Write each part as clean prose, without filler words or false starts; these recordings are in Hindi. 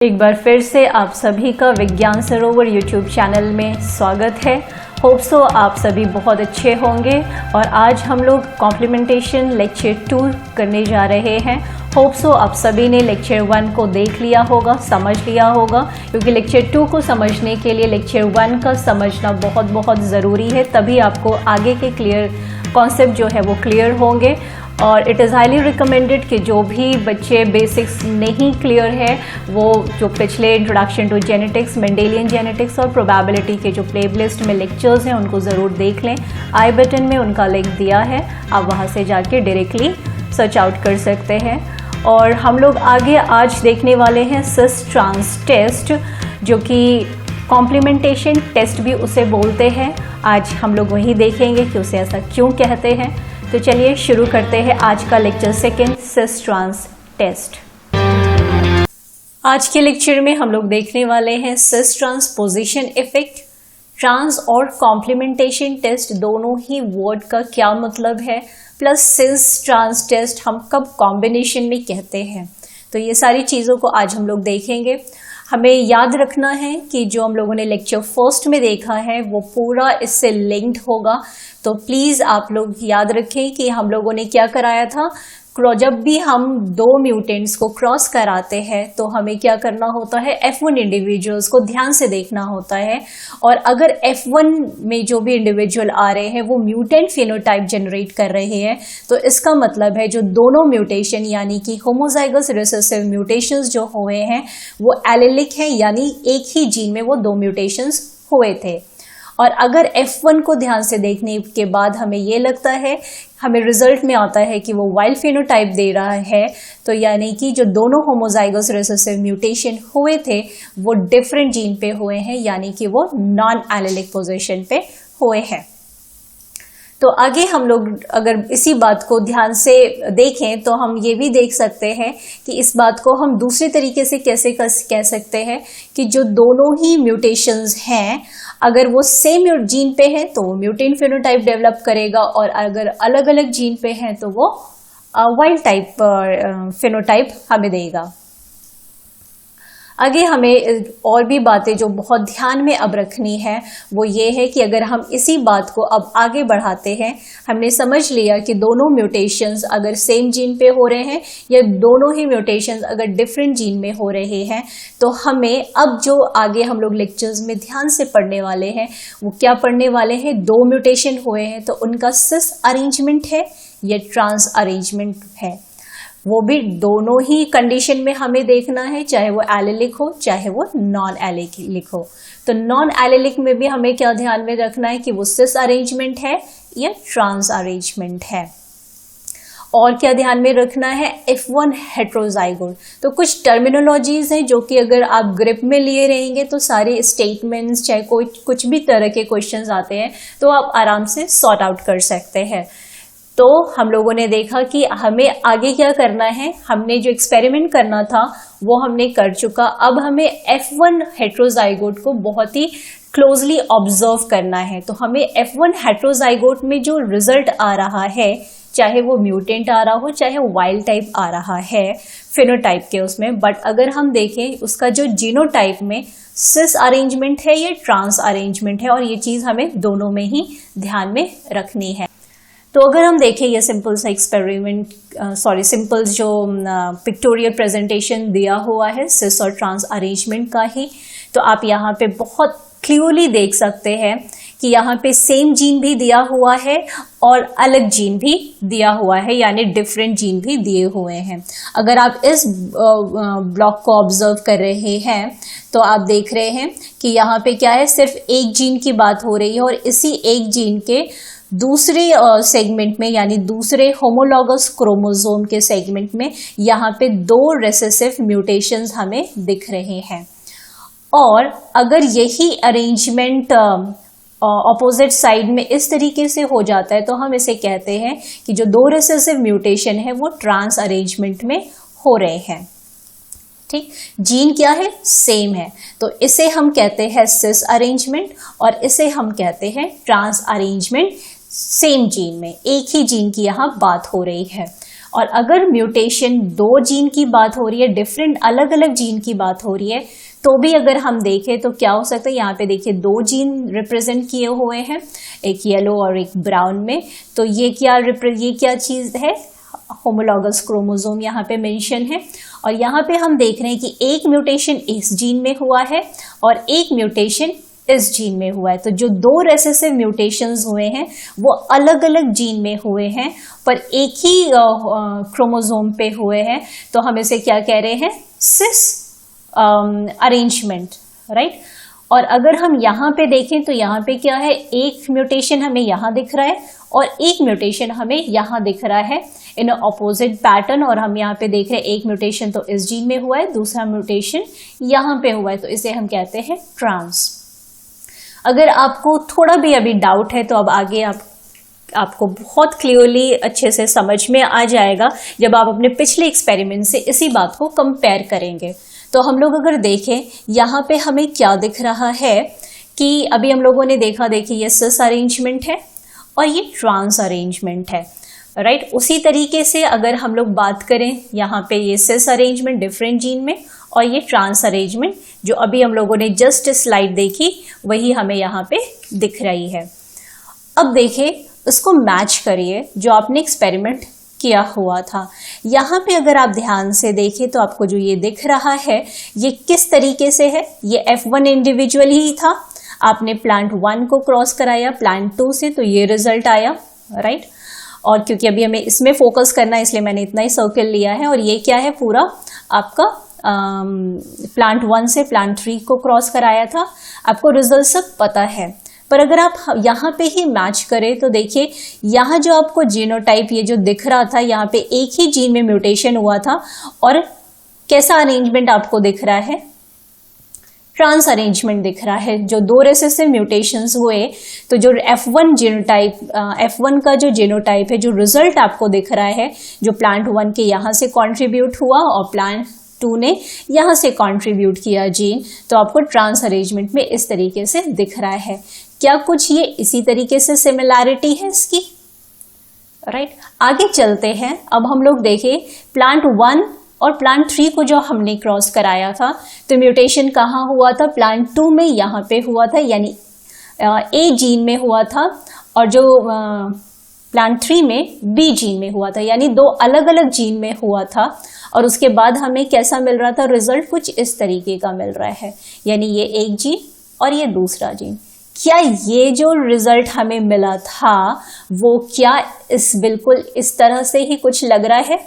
एक बार फिर से आप सभी का विज्ञान सरोवर यूट्यूब चैनल में स्वागत है। होप सो आप सभी बहुत अच्छे होंगे और आज हम लोग कॉम्प्लीमेंटेशन लेक्चर 2 करने जा रहे हैं। होप सो आप सभी ने लेक्चर 1 को देख लिया होगा, समझ लिया होगा, क्योंकि लेक्चर 2 को समझने के लिए लेक्चर 1 का समझना बहुत बहुत ज़रूरी है, तभी आपको आगे के क्लियर कॉन्सेप्ट जो है वो क्लियर होंगे। और इट इज़ हाईली रिकमेंडेड कि जो भी बच्चे बेसिक्स नहीं क्लियर है वो जो पिछले introduction to genetics, Mendelian genetics और प्रोबेबिलिटी के जो प्लेलिस्ट में लेक्चर्स हैं उनको ज़रूर देख लें। आई बटन में उनका लिंक दिया है, आप वहाँ से जाके डायरेक्टली सर्च आउट कर सकते हैं। और हम लोग आगे आज देखने वाले हैं सिस ट्रांस टेस्ट, जो कि कॉम्प्लीमेंटेशन टेस्ट भी उसे बोलते हैं। आज हम लोग वही देखेंगे कि उसे ऐसा क्यों कहते हैं। तो चलिए शुरू करते हैं आज का लेक्चर 2 सिस ट्रांस टेस्ट। आज के लेक्चर में हम लोग देखने वाले हैं सिस ट्रांसपोजिशन इफेक्ट। ट्रांस और कॉम्प्लीमेंटेशन टेस्ट दोनों ही वर्ड का क्या मतलब है, प्लस सिस ट्रांस टेस्ट हम कब कॉम्बिनेशन में कहते हैं, तो ये सारी चीज़ों को आज हम लोग देखेंगे। हमें याद रखना है कि जो हम लोगों ने लेक्चर 1 में देखा है वो पूरा इससे लिंक्ड होगा, तो प्लीज़ आप लोग याद रखें कि हम लोगों ने क्या कराया था। जब भी हम दो म्यूटेंट्स को क्रॉस कराते हैं तो हमें क्या करना होता है, F1 इंडिविजुअल्स को ध्यान से देखना होता है, और अगर F1 में जो भी इंडिविजुअल आ रहे हैं वो म्यूटेंट फिनोटाइप जनरेट कर रहे हैं, तो इसका मतलब है जो दोनों म्यूटेशन यानी कि होमोजाइगस रिसेसिव म्यूटेशंस जो हुए हैं वो एलिलिक हैं, यानी एक ही जीन में वो दो म्यूटेशंस हुए थे। और अगर F1 को ध्यान से देखने के बाद हमें ये लगता है, हमें रिजल्ट में आता है कि वो वाइल्ड फिनोटाइप दे रहा है, तो यानी कि जो दोनों होमोजाइगस रिसेसिव म्यूटेशन हुए थे वो डिफरेंट जीन पे हुए हैं, यानी कि वो नॉन एलिलिक पोजीशन पे हुए हैं। तो आगे हम लोग अगर इसी बात को ध्यान से देखें तो हम ये भी देख सकते हैं कि इस बात को हम दूसरे तरीके से कैसे कह सकते हैं कि जो दोनों ही म्यूटेशंस हैं, अगर वो सेम जीन पे हैं तो वो म्यूटेंट फिनोटाइप डेवलप करेगा, और अगर अलग अलग जीन पे हैं तो वो वाइल्ड टाइप फिनोटाइप हमें देगा। आगे हमें और भी बातें जो बहुत ध्यान में अब रखनी है वो ये है कि अगर हम इसी बात को अब आगे बढ़ाते हैं, हमने समझ लिया कि दोनों म्यूटेशंस अगर सेम जीन पे हो रहे हैं या दोनों ही म्यूटेशंस अगर डिफरेंट जीन में हो रहे हैं, तो हमें अब जो आगे हम लोग लेक्चर्स में ध्यान से पढ़ने वाले हैं वो क्या पढ़ने वाले हैं। दो म्यूटेशन हुए हैं तो उनका सिस अरेंजमेंट है या ट्रांस अरेंजमेंट है, वो भी दोनों ही कंडीशन में हमें देखना है, चाहे वो एलिलिक हो चाहे वो नॉन एलिलिक हो। तो नॉन एलिलिक में भी हमें क्या ध्यान में रखना है कि वो सिस अरेंजमेंट है या ट्रांस अरेंजमेंट है। और क्या ध्यान में रखना है, F1 हेट्रोजाइगोट। तो कुछ टर्मिनोलॉजीज हैं जो कि अगर आप ग्रिप में लिए रहेंगे तो सारे स्टेटमेंट्स, चाहे कोई कुछ भी तरह के क्वेश्चंस आते हैं तो आप आराम से सॉर्ट आउट कर सकते हैं। तो हम लोगों ने देखा कि हमें आगे क्या करना है, हमने जो एक्सपेरिमेंट करना था वो हमने कर चुका। अब हमें F1 हेट्रोजाइगोट को बहुत ही क्लोजली ऑब्जर्व करना है। तो हमें F1 हेट्रोजाइगोट में जो रिजल्ट आ रहा है, चाहे वो म्यूटेंट आ रहा हो चाहे वाइल्ड टाइप आ रहा है फिनोटाइप के उसमें, बट अगर हम देखें उसका जो जीनोटाइप में सिस अरेंजमेंट है या ट्रांस अरेंजमेंट है, और ये चीज़ हमें दोनों में ही ध्यान में रखनी है। तो अगर हम देखें ये सिंपल सा एक्सपेरिमेंट, सिंपल जो पिक्टोरियल प्रेजेंटेशन दिया हुआ है सिस और ट्रांस अरेंजमेंट का ही, तो आप यहाँ पे बहुत क्लियरली देख सकते हैं कि यहाँ पे सेम जीन भी दिया हुआ है और अलग जीन भी दिया हुआ है, यानी डिफरेंट जीन भी दिए हुए हैं। अगर आप इस ब्लॉक को ऑब्जर्व कर रहे हैं तो आप देख रहे हैं कि यहाँ पे क्या है, सिर्फ एक जीन की बात हो रही है, और इसी एक जीन के दूसरे सेगमेंट में यानी दूसरे होमोलॉगस क्रोमोसोम के सेगमेंट में यहाँ पे दो रेसेसिव म्यूटेशंस हमें दिख रहे हैं। और अगर यही अरेंजमेंट ऑपोजिट साइड में इस तरीके से हो जाता है तो हम इसे कहते हैं कि जो दो रेसेसिव म्यूटेशन है वो ट्रांस अरेंजमेंट में हो रहे हैं। ठीक, जीन क्या है, सेम है, तो इसे हम कहते हैं सिस अरेंजमेंट और इसे हम कहते हैं ट्रांस अरेंजमेंट। सेम जीन में एक ही जीन की यहाँ बात हो रही है। और अगर म्यूटेशन दो जीन की बात हो रही है, डिफरेंट अलग अलग जीन की बात हो रही है, तो भी अगर हम देखें तो क्या हो सकता है, यहाँ पे देखिए दो जीन रिप्रेजेंट किए हुए हैं, एक येलो और एक ब्राउन में। तो ये क्या चीज़ है, होमोलॉगस क्रोमोसोम यहाँ पे मेंशन है। और यहाँ पे हम देख रहे हैं कि एक म्यूटेशन इस जीन में हुआ है और एक म्यूटेशन इस जीन में हुआ है। तो जो दो रेसेसिव म्यूटेशंस हुए हैं वो अलग अलग जीन में हुए हैं पर एक ही क्रोमोसोम पे हुए हैं। तो हम इसे क्या कह रहे हैं, सिस अरेंजमेंट, राइट। और अगर हम यहाँ पे देखें तो यहाँ पे क्या है, एक म्यूटेशन हमें यहाँ दिख रहा है और एक म्यूटेशन हमें यहाँ दिख रहा है इन ऑपोजिट पैटर्न। और हम यहाँ पे देख रहे हैं एक म्यूटेशन तो इस जीन में हुआ है, दूसरा म्यूटेशन यहाँ पे हुआ है, तो इसे हम कहते हैं ट्रांस। अगर आपको थोड़ा भी अभी डाउट है तो अब आगे आपको बहुत क्लियरली अच्छे से समझ में आ जाएगा जब आप अपने पिछले एक्सपेरिमेंट से इसी बात को कंपेयर करेंगे। तो हम लोग अगर देखें यहाँ पे हमें क्या दिख रहा है कि अभी हम लोगों ने देखा, देखिए ये सिस अरेंजमेंट है और ये ट्रांस अरेंजमेंट है, राइट। उसी तरीके से अगर हम लोग बात करें, यहाँ पे ये सिस अरेंजमेंट डिफरेंट जीन में और ये ट्रांस अरेंजमेंट जो अभी हम लोगों ने जस्ट स्लाइड देखी वही हमें यहाँ पे दिख रही है। अब देखिए उसको मैच करिए जो आपने एक्सपेरिमेंट किया हुआ था। यहाँ पे अगर आप ध्यान से देखें तो आपको जो ये दिख रहा है ये किस तरीके से है, ये F1 इंडिविजुअल ही था, आपने प्लांट 1 को क्रॉस कराया प्लांट 2 से तो ये रिजल्ट आया, राइट। और क्योंकि अभी हमें इसमें फोकस करना है इसलिए मैंने इतना ही सर्कल लिया है। और ये क्या है, पूरा आपका प्लांट 1 से प्लांट 3 को क्रॉस कराया था, आपको रिजल्ट सब पता है। पर अगर आप यहाँ पे ही मैच करें तो देखिए यहाँ जो आपको जीनोटाइप ये जो दिख रहा था, यहाँ पे एक ही जीन में म्यूटेशन हुआ था और कैसा अरेंजमेंट आपको दिख रहा है, ट्रांस अरेंजमेंट दिख रहा है। जो दो रेसेसिव म्यूटेशंस हुए तो जो F1 जीनोटाइप, F1 का जो जीनोटाइप है, जो रिजल्ट आपको दिख रहा है, जो प्लांट 1 के यहाँ से कॉन्ट्रीब्यूट हुआ और प्लांट 2 ने यहाँ से कंट्रीब्यूट किया जीन, तो आपको ट्रांस अरेंजमेंट में इस तरीके से दिख रहा है। क्या कुछ ये इसी तरीके से सिमिलैरिटी है इसकी, राइट। आगे चलते हैं। अब हम लोग देखें प्लांट 1 और प्लांट 3 को जो हमने क्रॉस कराया था तो म्यूटेशन कहाँ हुआ था, प्लांट 2 में यहाँ पे हुआ था, यानी ए जीन में हुआ था, और जो प्लांट 3 में बी जीन में हुआ था, यानी दो अलग अलग जीन में हुआ था। और उसके बाद हमें कैसा मिल रहा था, रिजल्ट कुछ इस तरीके का मिल रहा है, यानी ये एक जीन और ये दूसरा जीन। क्या ये जो रिजल्ट हमें मिला था वो क्या बिल्कुल इस तरह से ही कुछ लग रहा है?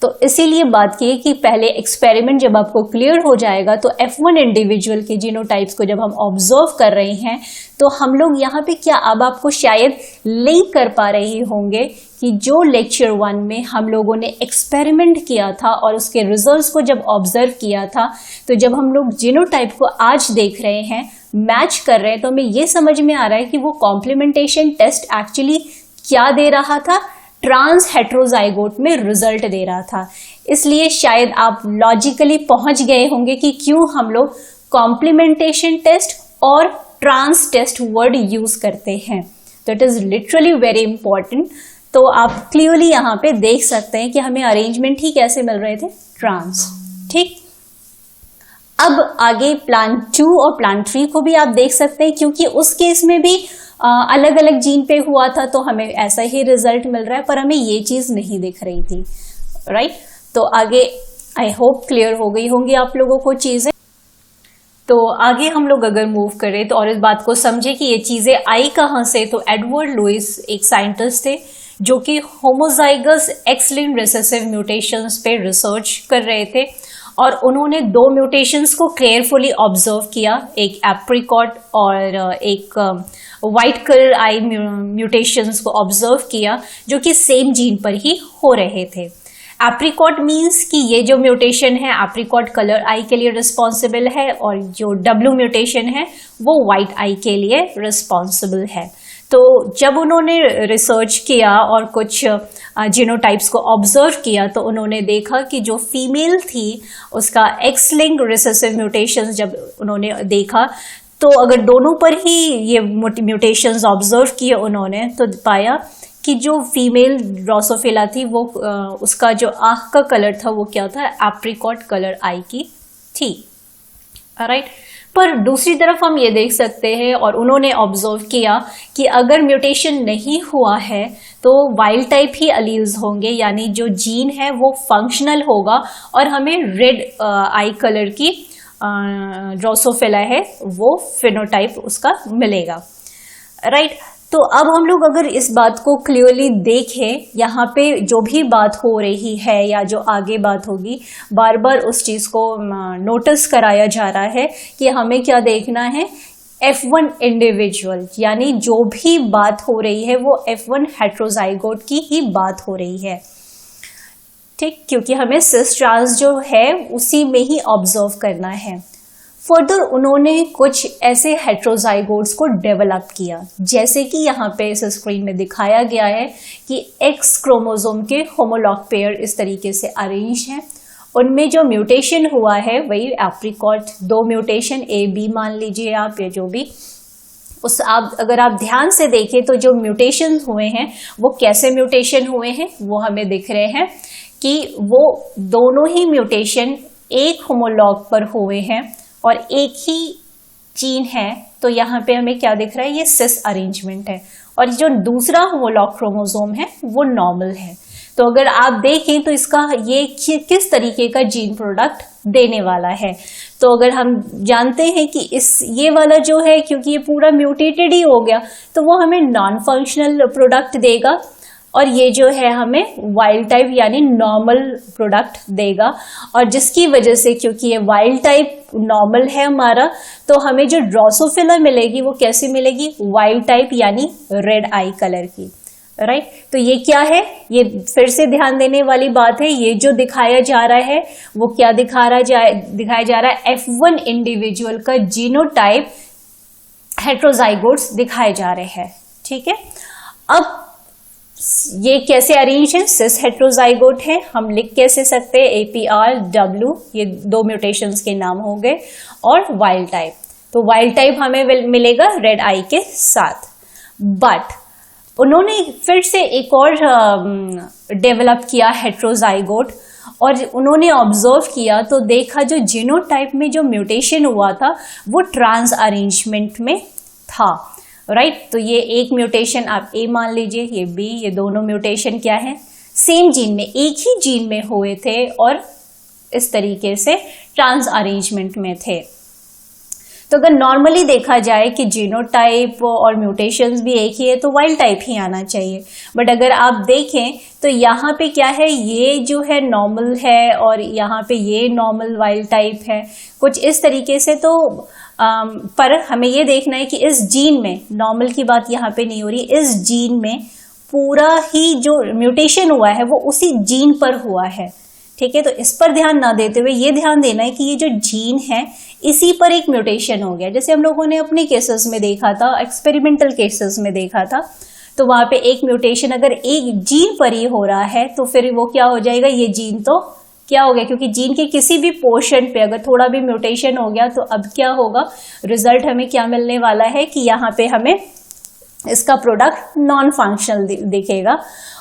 तो इसीलिए बात की कि पहले एक्सपेरिमेंट जब आपको क्लियर हो जाएगा तो F1 इंडिविजुअल के जीनोटाइप्स को जब हम ऑब्जर्व कर रहे हैं तो हम लोग यहाँ पे क्या अब आपको शायद लिंक कर पा रहे होंगे कि जो लेक्चर 1 में हम लोगों ने एक्सपेरिमेंट किया था और उसके रिजल्ट्स को जब ऑब्जर्व किया था, तो जब हम लोग जीनोटाइप को आज देख रहे हैं, मैच कर रहे हैं, तो हमें ये समझ में आ रहा है कि वो कॉम्प्लीमेंटेशन टेस्ट एक्चुअली क्या दे रहा था, ट्रांस हेट्रोजाइगोट में रिजल्ट दे रहा था। इसलिए शायद आप लॉजिकली पहुंच गए होंगे कि क्यों हम लोग कॉम्प्लीमेंटेशन टेस्ट और ट्रांस टेस्ट वर्ड यूज करते हैं। तो it is literally very important. तो आप क्लियरली यहाँ पे देख सकते हैं कि हमें अरेंजमेंट ही कैसे मिल रहे थे, ट्रांस, ठीक। अब आगे प्लांट 2 और प्लांट 3 को भी आप देख सकते हैं, क्योंकि उस केस में भी अलग अलग जीन पे हुआ था तो हमें ऐसा ही रिजल्ट मिल रहा है, पर हमें ये चीज नहीं दिख रही थी, राइट। तो आगे आई होप क्लियर हो गई होंगी आप लोगों को चीजें। तो आगे हम लोग अगर मूव करें तो और इस बात को समझे कि ये चीजें आई कहाँ से, तो एडवर्ड लुइस एक साइंटिस्ट थे जो कि होमोजाइगस एक्स-लिंक्ड रिसेसिव म्यूटेशंस पे रिसर्च कर रहे थे, और उन्होंने दो म्यूटेशंस को केयरफुली ऑब्जर्व किया, एक एप्रिकॉट और एक वाइट कलर आई म्यूटेशंस को ऑब्जर्व किया जो कि सेम जीन पर ही हो रहे थे। एप्रिकॉट मीन्स कि ये जो म्यूटेशन है एप्रिकॉट कलर आई के लिए रिस्पॉन्सिबल है, और जो डब्ल्यू म्यूटेशन है वो वाइट आई के लिए रिस्पॉन्सिबल है। तो जब उन्होंने रिसर्च किया और कुछ जीनोटाइप्स को ऑब्जर्व किया तो उन्होंने देखा कि जो फीमेल थी उसका एक्स लिंक रिसेसिव म्यूटेशंस जब उन्होंने देखा तो अगर दोनों पर ही ये म्यूटेशंस ऑब्जर्व किए उन्होंने तो पाया कि जो फीमेल ड्रोसोफिला थी वो उसका जो आँख का कलर था वो क्या था, एप्रिकॉट कलर आई की थी। राइट। पर दूसरी तरफ हम ये देख सकते हैं और उन्होंने ऑब्जर्व किया कि अगर म्यूटेशन नहीं हुआ है तो वाइल्ड टाइप ही अलील्स होंगे, यानी जो जीन है वो फंक्शनल होगा और हमें रेड आई कलर की ड्रोसोफिला है वो फिनोटाइप उसका मिलेगा। राइट। तो अब हम लोग अगर इस बात को क्लियरली देखें, यहाँ पे जो भी बात हो रही है या जो आगे बात होगी, बार बार उस चीज़ को नोटिस कराया जा रहा है कि हमें क्या देखना है, F1 इंडिविजुअल, यानी जो भी बात हो रही है वो F1 हेट्रोजाइगोट की ही बात हो रही है। ठीक, क्योंकि हमें सिस ट्रांस जो है उसी में ही ऑब्जर्व करना है। फर्दर उन्होंने कुछ ऐसे हेट्रोजाइगोट्स को डेवलप किया, जैसे कि यहाँ पे इस स्क्रीन में दिखाया गया है कि एक्स क्रोमोसोम के होमोलॉग पेयर इस तरीके से अरेंज हैं। उनमें जो म्यूटेशन हुआ है वही एप्रिकॉट, 2 म्यूटेशन ए बी मान लीजिए आप, या जो भी उस अगर आप ध्यान से देखें तो जो म्यूटेशन हुए हैं वो कैसे म्यूटेशन हुए हैं वो हमें दिख रहे हैं कि वो दोनों ही म्यूटेशन एक होमोलॉग पर हुए हैं और एक ही जीन है। तो यहाँ पे हमें क्या दिख रहा है, ये सिस अरेंजमेंट है और जो दूसरा होमोलॉग क्रोमोसोम है वो नॉर्मल है। तो अगर आप देखें तो इसका ये किस तरीके का जीन प्रोडक्ट देने वाला है, तो अगर हम जानते हैं कि ये वाला जो है, क्योंकि ये पूरा म्यूटेटेड ही हो गया, तो वो हमें नॉन फंक्शनल प्रोडक्ट देगा और ये जो है हमें वाइल्ड टाइप यानी नॉर्मल प्रोडक्ट देगा। और जिसकी वजह से, क्योंकि ये वाइल्ड टाइप नॉर्मल है हमारा, तो हमें जो ड्रोसोफिला मिलेगी वो कैसी मिलेगी, वाइल्ड टाइप यानी रेड आई कलर की। राइट। तो ये क्या है, ये फिर से ध्यान देने वाली बात है। ये जो दिखाया जा रहा है वो क्या दिखाया जा रहा है, F1 इंडिविजुअल का जीनोटाइप हेट्रोजाइगोट्स दिखाए जा रहे हैं। ठीक है। अब ये कैसे अरेंज है, सिस हेट्रोजाइगोट है, हम लिख कैसे सकते हैं, APRW, ये 2 म्यूटेशंस के नाम हो गए, और वाइल्ड टाइप। तो वाइल्ड टाइप हमें मिलेगा रेड आई के साथ। बट उन्होंने फिर से एक और डेवलप किया हेट्रोजाइगोट और उन्होंने ऑब्जर्व किया तो देखा जो जीनोटाइप में जो म्यूटेशन हुआ था वो ट्रांस अरेंजमेंट में था। राइट। तो ये एक म्यूटेशन आप ए मान लीजिए, ये बी, ये दोनों म्यूटेशन क्या है, सेम जीन में, एक ही जीन में हुए थे और इस तरीके से ट्रांस अरेंजमेंट में थे। तो अगर नॉर्मली देखा जाए कि जीनोटाइप और म्यूटेशंस भी एक ही है तो वाइल्ड टाइप ही आना चाहिए, बट अगर आप देखें तो यहाँ पे क्या है, ये जो है नॉर्मल है और यहाँ पे ये नॉर्मल वाइल्ड टाइप है, कुछ इस तरीके से। तो पर हमें ये देखना है कि इस जीन में, नॉर्मल की बात यहाँ पे नहीं हो रही, इस जीन में पूरा ही जो म्यूटेशन हुआ है वो उसी जीन पर हुआ है। ठीक है। तो इस पर ध्यान ना देते हुए ये ध्यान देना है कि ये जो जीन है इसी पर एक म्यूटेशन हो गया, जैसे हम लोगों ने अपने केसेस में देखा था, एक्सपेरिमेंटल केसेस में देखा था। तो वहां पे एक म्यूटेशन अगर एक जीन पर ही हो रहा है तो फिर वो क्या हो जाएगा, ये जीन तो क्या हो गया, क्योंकि जीन के किसी भी पोर्शन पे अगर थोड़ा भी म्यूटेशन हो गया तो अब क्या होगा, रिजल्ट हमें क्या मिलने वाला है कि यहाँ पे हमें इसका प्रोडक्ट नॉन फंक्शनल दिखेगा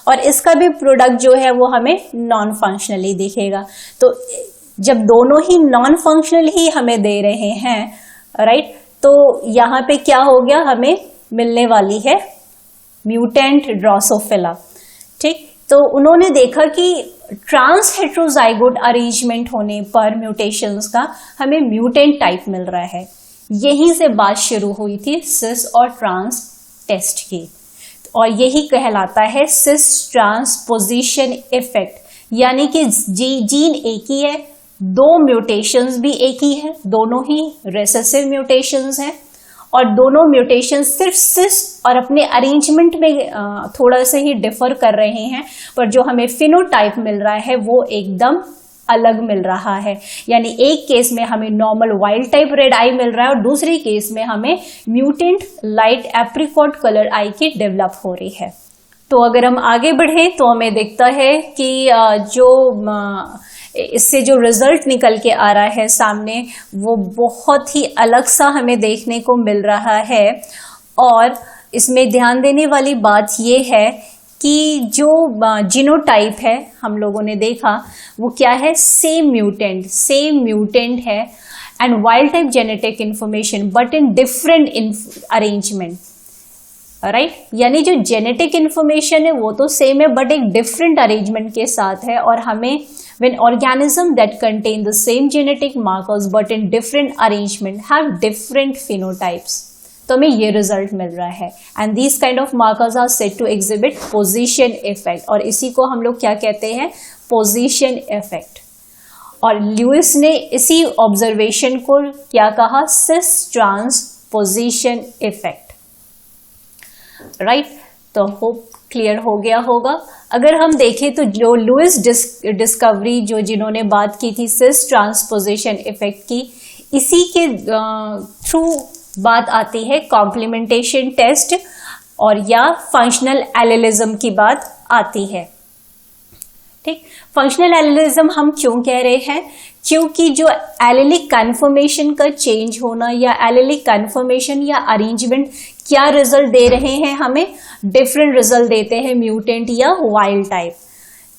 और इसका भी प्रोडक्ट जो है वो हमें नॉन फंक्शनली दिखेगा। तो जब दोनों ही नॉन फंक्शनल ही हमें दे रहे हैं, राइट, तो यहाँ पे क्या हो गया, हमें मिलने वाली है म्यूटेंट ड्रोसोफिला। ठीक। तो उन्होंने देखा कि ट्रांस हेट्रोजाइगोट अरेंजमेंट होने पर म्यूटेशंस का हमें म्यूटेंट टाइप मिल रहा है। यहीं से बात शुरू हुई थी सिस और ट्रांस टेस्ट की और यही कहलाता है सिस ट्रांसपोजिशन इफेक्ट, यानी कि जीन एक ही है, 2 म्यूटेशंस भी एक ही है, दोनों ही रेसेसिव म्यूटेशंस हैं और दोनों म्यूटेशन सिर्फ सिस और अपने अरेंजमेंट में थोड़ा सा ही डिफर कर रहे हैं, पर जो हमें फिनोटाइप मिल रहा है वो एकदम अलग मिल रहा है। यानी एक केस में हमें नॉर्मल वाइल्ड टाइप रेड आई मिल रहा है और दूसरे केस में हमें mutant light apricot colour I की डेवलप हो रही है। तो अगर हम आगे बढ़े तो हमें दिखता है कि जो इससे जो रिजल्ट निकल के आ रहा है सामने वो बहुत ही अलग सा हमें देखने को मिल रहा है। और इसमें ध्यान देने वाली बात ये है कि जो जीनोटाइप है हम लोगों ने देखा वो क्या है, सेम म्यूटेंट है and wild type genetic information but in different arrangement, right. यानी जो जेनेटिक इंफॉर्मेशन है वो तो सेम है बट एक डिफरेंट अरेंजमेंट के साथ है, और हमें when organism that contain the same genetic markers but in different arrangement have different phenotypes, तो हमें ये रिजल्ट मिल रहा है। And these kind of markers are said to exhibit position effect, और इसी को हम लोग क्या कहते हैं, पोजीशन इफेक्ट। और ल्यूइस ने इसी ऑब्जर्वेशन को क्या कहा, सिस ट्रांसपोजिशन इफेक्ट, राइट। तो होप क्लियर हो गया होगा। अगर हम देखें तो जो लुइस डिस्कवरी जो जिन्होंने बात की थी सिस ट्रांसपोजिशन इफेक्ट की, इसी के थ्रू बात आती है कॉम्प्लीमेंटेशन टेस्ट और या फंक्शनल एलिलिज्म की बात आती है, ठीक। फंक्शनल एलिलिज्म हम क्यों कह रहे हैं, क्योंकि जो एलिलिक कन्फर्मेशन का चेंज होना या एलिलिक कन्फर्मेशन या अरेंजमेंट क्या रिजल्ट दे रहे हैं, हमें डिफरेंट रिजल्ट देते हैं म्यूटेंट या वाइल्ड टाइप,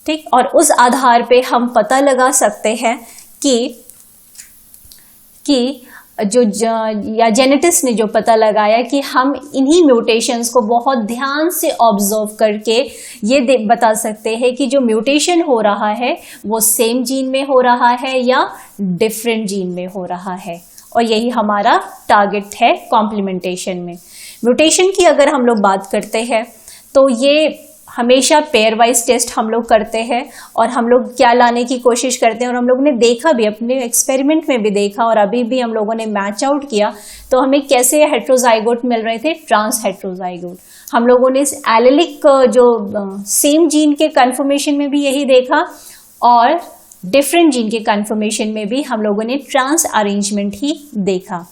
ठीक। और उस आधार पे हम पता लगा सकते हैं कि जो या जेनेटिस्ट ने जो पता लगाया कि हम इन्हीं म्यूटेशंस को बहुत ध्यान से ऑब्जर्व करके ये बता सकते हैं कि जो म्यूटेशन हो रहा है वो सेम जीन में हो रहा है या डिफरेंट जीन में हो रहा है, और यही हमारा टारगेट है कॉम्प्लीमेंटेशन में। म्यूटेशन की अगर हम लोग बात करते हैं तो ये हमेशा पेयर वाइज टेस्ट हम लोग करते हैं, और हम लोग क्या लाने की कोशिश करते हैं, और हम लोगों ने देखा भी, अपने एक्सपेरिमेंट में भी देखा और अभी भी हम लोगों ने मैच आउट किया तो हमें कैसे हेट्रोजाइगोट मिल रहे थे, ट्रांस हेट्रोजाइगोट। हम लोगों ने इस एलिलिक जो सेम जीन के कन्फर्मेशन में भी यही देखा और डिफरेंट जीन के कन्फर्मेशन में भी हम लोगों ने ट्रांस अरेंजमेंट ही देखा।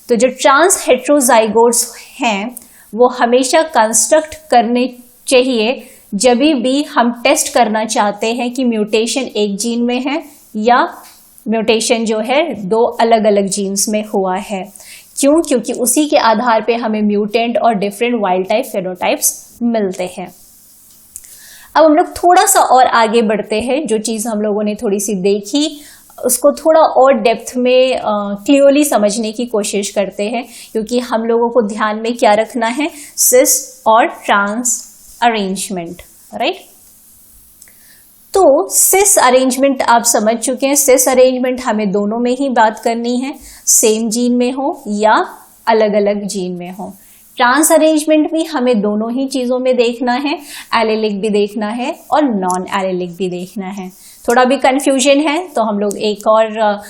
तो जो ट्रांस हेट्रोजाइगोट्स हैं वो हमेशा कंस्ट्रक्ट करने चाहिए जब भी हम टेस्ट करना चाहते हैं कि म्यूटेशन एक जीन में है या म्यूटेशन जो है दो अलग अलग जीन्स में हुआ है। क्यों? क्योंकि उसी के आधार पे हमें म्यूटेंट और डिफरेंट वाइल्ड टाइप फेनोटाइप्स मिलते हैं। अब हम लोग थोड़ा सा और आगे बढ़ते हैं, जो चीज़ हम लोगों ने थोड़ी सी देखी उसको थोड़ा और डेप्थ में क्लियरली समझने की कोशिश करते हैं, क्योंकि हम लोगों को ध्यान में क्या रखना है, सिस और ट्रांस अरेंजमेंट, राइट। तो सिस अरेंजमेंट आप समझ चुके हैं। सिस अरेंजमेंट हमें दोनों में ही बात करनी है, सेम जीन में हो या अलग अलग जीन में हो। ट्रांस अरेंजमेंट भी हमें दोनों ही चीज़ों में देखना है, एलिलिक भी देखना है और नॉन एलिलिक भी देखना है। थोड़ा भी कंफ्यूजन है तो हम लोग एक और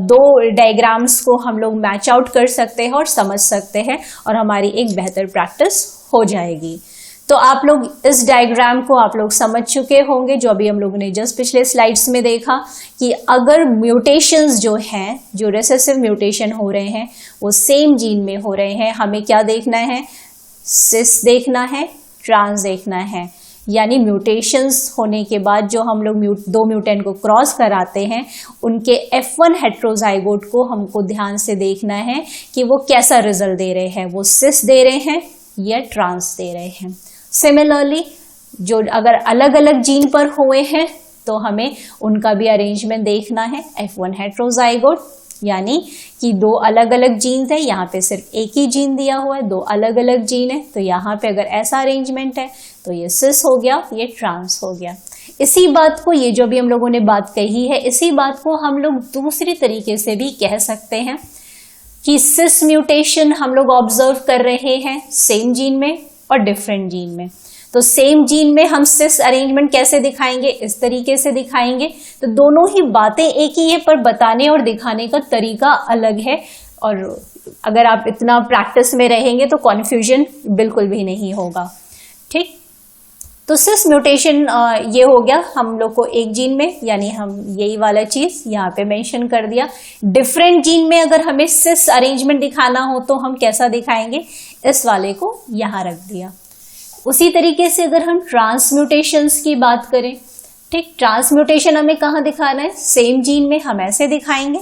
दो डायग्राम्स को हम लोग मैच आउट कर सकते हैं और समझ सकते हैं, और हमारी एक बेहतर प्रैक्टिस हो जाएगी। तो आप लोग इस डायग्राम को आप लोग समझ चुके होंगे, जो अभी हम लोगों ने जस्ट पिछले स्लाइड्स में देखा कि अगर म्यूटेशंस जो हैं, जो रिसेसिव म्यूटेशन हो रहे हैं वो सेम जीन में हो रहे हैं, हमें क्या देखना है, सिस देखना है, ट्रांस देखना है। यानी म्यूटेशंस होने के बाद जो हम लोग दो म्यूटेंट को क्रॉस कराते हैं उनके F1 हेट्रोजाइगोट को हमको ध्यान से देखना है कि वो कैसा रिजल्ट दे रहे हैं, वो सिस दे रहे हैं या ट्रांस दे रहे हैं। सिमिलरली जो अगर अलग अलग जीन पर हुए हैं तो हमें उनका भी अरेंजमेंट देखना है, F1 हेट्रोजाइगोट, यानी कि दो अलग अलग जीन्स है, यहाँ पे सिर्फ एक ही जीन दिया हुआ है, दो अलग अलग जीन है, तो यहाँ पे अगर ऐसा अरेंजमेंट है तो ये सिस हो गया, ये ट्रांस हो गया। इसी बात को, ये जो भी हम लोगों ने बात कही है, इसी बात को हम लोग दूसरी तरीके से भी कह सकते हैं कि सिस म्यूटेशन हम लोग ऑब्जर्व कर रहे हैं सेम जीन में और डिफरेंट जीन में। तो सेम जीन में हम सिस अरेंजमेंट कैसे दिखाएंगे, इस तरीके से दिखाएंगे। तो दोनों ही बातें एक ही है, पर बताने और दिखाने का तरीका अलग है, और अगर आप इतना प्रैक्टिस में रहेंगे तो कॉन्फ्यूजन बिल्कुल भी नहीं होगा, ठीक। तो सिस म्यूटेशन ये हो गया हम लोग को एक जीन में, यानी हम यही वाला चीज यहाँ पे मेंशन कर दिया। डिफरेंट जीन में अगर हमें सिस अरेंजमेंट दिखाना हो तो हम कैसा दिखाएंगे, इस वाले को यहाँ रख दिया। उसी तरीके से अगर हम ट्रांसम्यूटेशंस की बात करें, ठीक, ट्रांसम्यूटेशन हमें कहाँ दिखाना है, सेम जीन में हम ऐसे दिखाएंगे,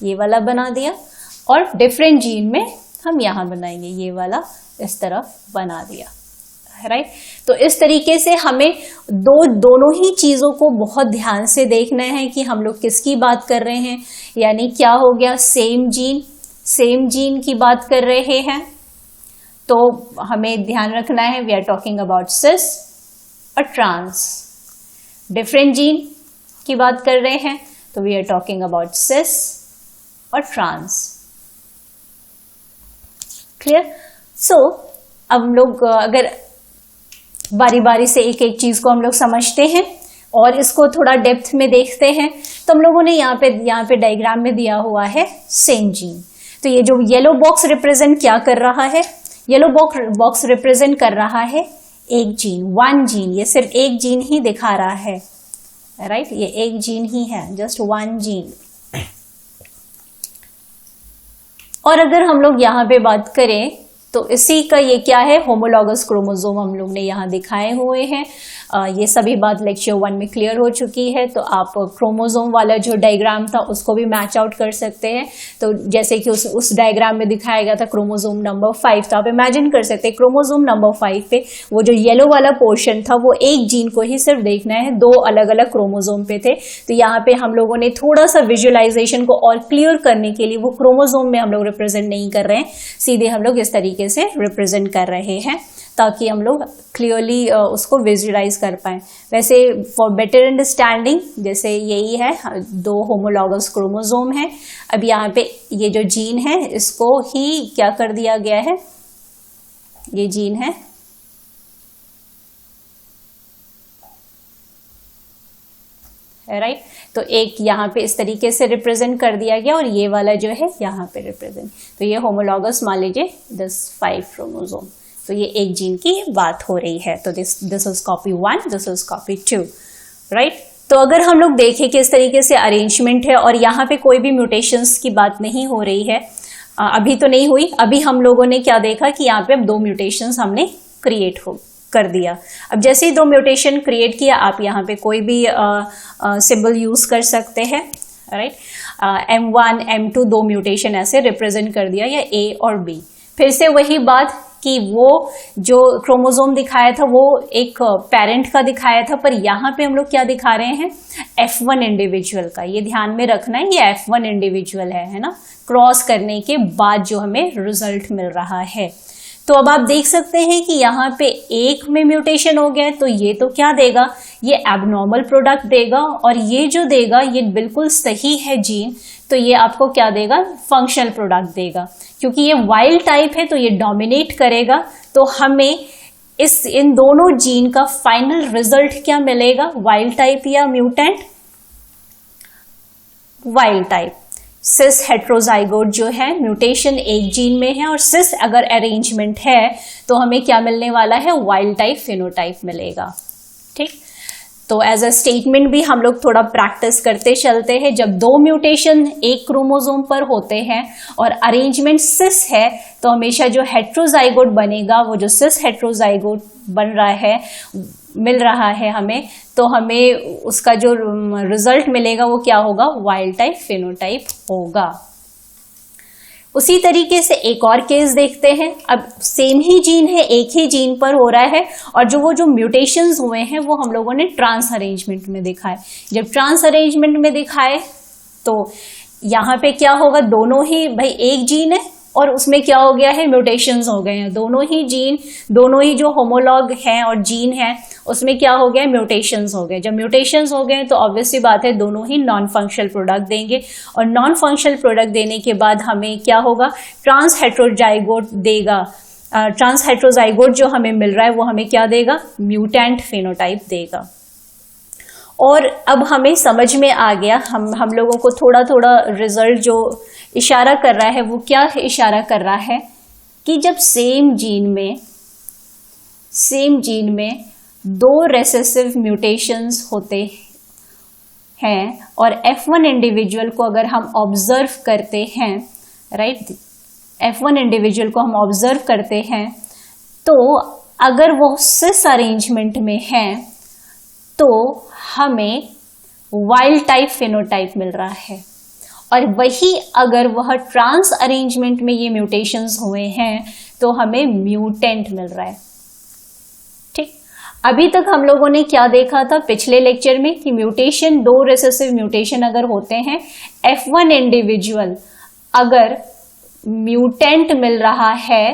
ये वाला बना दिया, और डिफरेंट जीन में हम यहाँ बनाएंगे, ये वाला इस तरफ बना दिया, राइट। तो इस तरीके से हमें दोनों ही चीज़ों को बहुत ध्यान से देखना है कि हम लोग किसकी बात कर रहे हैं। यानी क्या हो गया, सेम जीन की बात कर रहे हैं तो हमें ध्यान रखना है वी आर टॉकिंग अबाउट सिस और ट्रांस। डिफरेंट जीन की बात कर रहे हैं तो वी आर टॉकिंग अबाउट सिस और ट्रांस। क्लियर। सो अब हम लोग अगर बारी बारी से एक एक चीज को हम लोग समझते हैं और इसको थोड़ा डेप्थ में देखते हैं, तो हम लोगों ने यहाँ पे डायग्राम में दिया हुआ है सेम जीन। तो ये जो येलो बॉक्स रिप्रेजेंट क्या कर रहा है, येलो बॉक्स रिप्रेजेंट कर रहा है एक जीन, वन जीन। ये सिर्फ एक जीन ही दिखा रहा है, राइट। ये एक जीन ही है, जस्ट वन जीन। और अगर हम लोग यहाँ पे बात करें तो इसी का ये क्या है, होमोलॉगस क्रोमोसोम हम लोग ने यहाँ दिखाए हुए हैं। ये सभी बात लेक्चर 1 में क्लियर हो चुकी है। तो आप क्रोमोसोम वाला जो डायग्राम था उसको भी मैच आउट कर सकते हैं। तो जैसे कि उस डायग्राम में दिखाया गया था क्रोमोसोम नंबर 5, तो आप इमेजिन कर सकते हैं क्रोमोसोम नंबर 5 पे वो जो येलो वाला पोर्शन था वो एक जीन को ही सिर्फ देखना है, दो अलग अलग क्रोमोसोम पे थे। तो यहाँ पे हम लोगों ने थोड़ा सा विजुअलाइजेशन को और क्लियर करने के लिए वो क्रोमोसोम में हम लोग रिप्रेजेंट नहीं कर रहे हैं, सीधे हम लोग इस तरीके से रिप्रेजेंट कर रहे हैं ताकि हम लोग क्लियरली उसको विजुअलाइज कर पाएं। वैसे फॉर बेटर अंडरस्टैंडिंग जैसे यही है, दो होमोलॉगस क्रोमोसोम है। अब यहाँ पे ये जो जीन है इसको ही क्या कर दिया गया है, ये जीन है राइट। तो एक यहाँ पे इस तरीके से रिप्रेजेंट कर दिया गया और ये वाला जो है यहाँ पे रिप्रेजेंट, तो ये होमोलॉगस मान लीजिए 5 क्रोमोसोम। तो ये एक जीन की बात हो रही है। तो this is copy 1, this is copy 2, right. तो अगर हम लोग देखें कि इस तरीके से अरेंजमेंट है और यहाँ पे कोई भी म्यूटेशंस की बात नहीं हो रही है, अभी तो नहीं हुई। अभी हम लोगों ने क्या देखा कि यहाँ पे अब 2 म्यूटेशंस हमने क्रिएट कर दिया। अब जैसे ही 2 म्यूटेशन क्रिएट किया, आप यहाँ पे कोई भी सिंबल यूज कर सकते हैं, राइट। M1 M2 2 म्यूटेशन ऐसे रिप्रेजेंट कर दिया, या A और B। फिर से वही बात कि वो जो क्रोमोसोम दिखाया था वो एक पेरेंट का दिखाया था, पर यहाँ पे हम लोग क्या दिखा रहे हैं, F1 इंडिविजुअल का। ये ध्यान में रखना है, ये F1 इंडिविजुअल है ना, क्रॉस करने के बाद जो हमें रिजल्ट मिल रहा है। तो अब आप देख सकते हैं कि यहाँ पे एक में म्यूटेशन हो गया है, तो ये तो क्या देगा, ये एबनॉर्मल प्रोडक्ट देगा, और ये जो देगा ये बिल्कुल सही है जीन, तो ये आपको क्या देगा, फंक्शनल प्रोडक्ट देगा। क्योंकि ये वाइल्ड टाइप है तो ये डोमिनेट करेगा, तो हमें इन दोनों जीन का फाइनल रिजल्ट क्या मिलेगा, वाइल्ड टाइप या म्यूटेंट, वाइल्ड टाइप। सिस हेट्रोजाइगोट जो है म्यूटेशन एक जीन में है, और सिस अगर अरेंजमेंट है तो हमें क्या मिलने वाला है, वाइल्ड टाइप फिनोटाइप मिलेगा। ठीक, तो एज अ स्टेटमेंट भी हम लोग थोड़ा प्रैक्टिस करते चलते हैं। जब 2 म्यूटेशन एक क्रोमोसोम पर होते हैं और अरेंजमेंट सिस है, तो हमेशा जो हेट्रोजाइगोट बनेगा, वो जो सिस हेट्रोजाइगोट बन रहा है, मिल रहा है हमें, तो हमें उसका जो रिजल्ट मिलेगा वो क्या होगा, वाइल्ड टाइप फिनोटाइप होगा। उसी तरीके से एक और केस देखते हैं। अब सेम ही जीन है, एक ही जीन पर हो रहा है, और जो म्यूटेशंस हुए हैं वो हम लोगों ने ट्रांस अरेंजमेंट में दिखाए। जब ट्रांस अरेंजमेंट में दिखाए तो यहाँ पे क्या होगा, दोनों ही भाई एक जीन है और उसमें क्या हो गया है, म्यूटेशंस हो गए हैं। दोनों ही जीन, दोनों ही जो होमोलॉग हैं और जीन है उसमें क्या हो गया, म्यूटेशंस हो गए। जब म्यूटेशंस हो गए तो ऑब्वियसली बात है दोनों ही नॉन फंक्शनल प्रोडक्ट देंगे, और नॉन फंक्शनल प्रोडक्ट देने के बाद हमें क्या होगा, ट्रांस हेट्रोजाइगोट देगा। ट्रांस हेट्रोजाइगोट जो हमें मिल रहा है वो हमें क्या देगा, म्यूटेंट फेनोटाइप देगा। और अब हमें समझ में आ गया, हम लोगों को थोड़ा थोड़ा रिजल्ट जो इशारा कर रहा है वो क्या इशारा कर रहा है कि जब सेम जीन में 2 रेसेसिव म्यूटेशंस होते हैं और F1 इंडिविजुअल को अगर हम ऑब्जर्व करते हैं, राइट, F1 इंडिविजुअल को हम ऑब्जर्व करते हैं, तो अगर वो सिस अरेंजमेंट में है तो हमें वाइल्ड टाइप फिनोटाइप मिल रहा है, और वही अगर वह ट्रांस अरेंजमेंट में ये म्यूटेशंस हुए हैं तो हमें म्यूटेंट मिल रहा है। अभी तक हम लोगों ने क्या देखा था पिछले लेक्चर में कि म्यूटेशन, दो रिसेसिव म्यूटेशन अगर होते हैं, F1 इंडिविजुअल अगर म्यूटेंट मिल रहा है,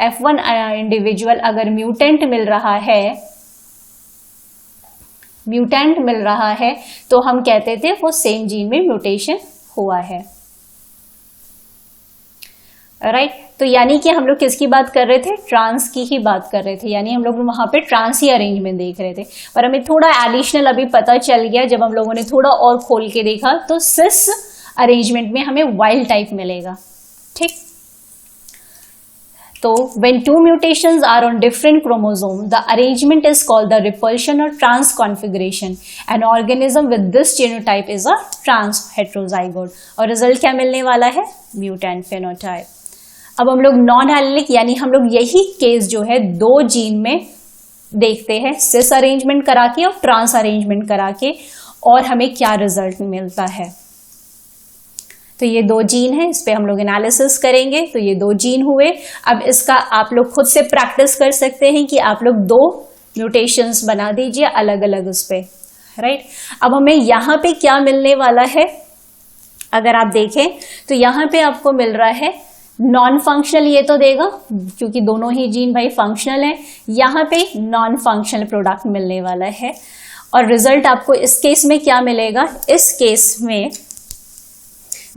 F1 इंडिविजुअल अगर म्यूटेंट मिल रहा है तो हम कहते थे वो सेम जीन में म्यूटेशन हुआ है, राइट। तो यानी कि हम लोग किसकी बात कर रहे थे, ट्रांस की ही बात कर रहे थे, यानी हम लोग वहां पे ट्रांस ही अरेंजमेंट देख रहे थे। पर हमें थोड़ा एडिशनल अभी पता चल गया, जब हम लोगों ने थोड़ा और खोल के देखा तो सिस अरेंजमेंट में हमें वाइल्ड टाइप मिलेगा, ठीक। तो when two mutations are on different chromosome, the arrangement is called the repulsion or trans configuration. An organism with this genotype is a trans heterozygote. और रिजल्ट क्या मिलने वाला है, म्यूटेंट फेनोटाइप। अब हम लोग नॉन एलिलिक, यानी हम लोग यही केस जो है दो जीन में देखते हैं, सिस अरेंजमेंट करा के और ट्रांस अरेंजमेंट करा के, और हमें क्या रिजल्ट मिलता है। तो ये दो जीन है, इस पे हम लोग एनालिसिस करेंगे। तो ये दो जीन हुए। अब इसका आप लोग खुद से प्रैक्टिस कर सकते हैं कि आप लोग दो म्यूटेशंस बना दीजिए अलग अलग उस पे, राइट। अब हमें यहाँ पे क्या मिलने वाला है, अगर आप देखें तो यहाँ पे आपको मिल रहा है नॉन फंक्शनल, ये तो देगा क्योंकि दोनों ही जीन भाई फंक्शनल है। यहाँ पे नॉन फंक्शनल प्रोडक्ट मिलने वाला है। और रिजल्ट आपको इस केस में क्या मिलेगा, इस केस में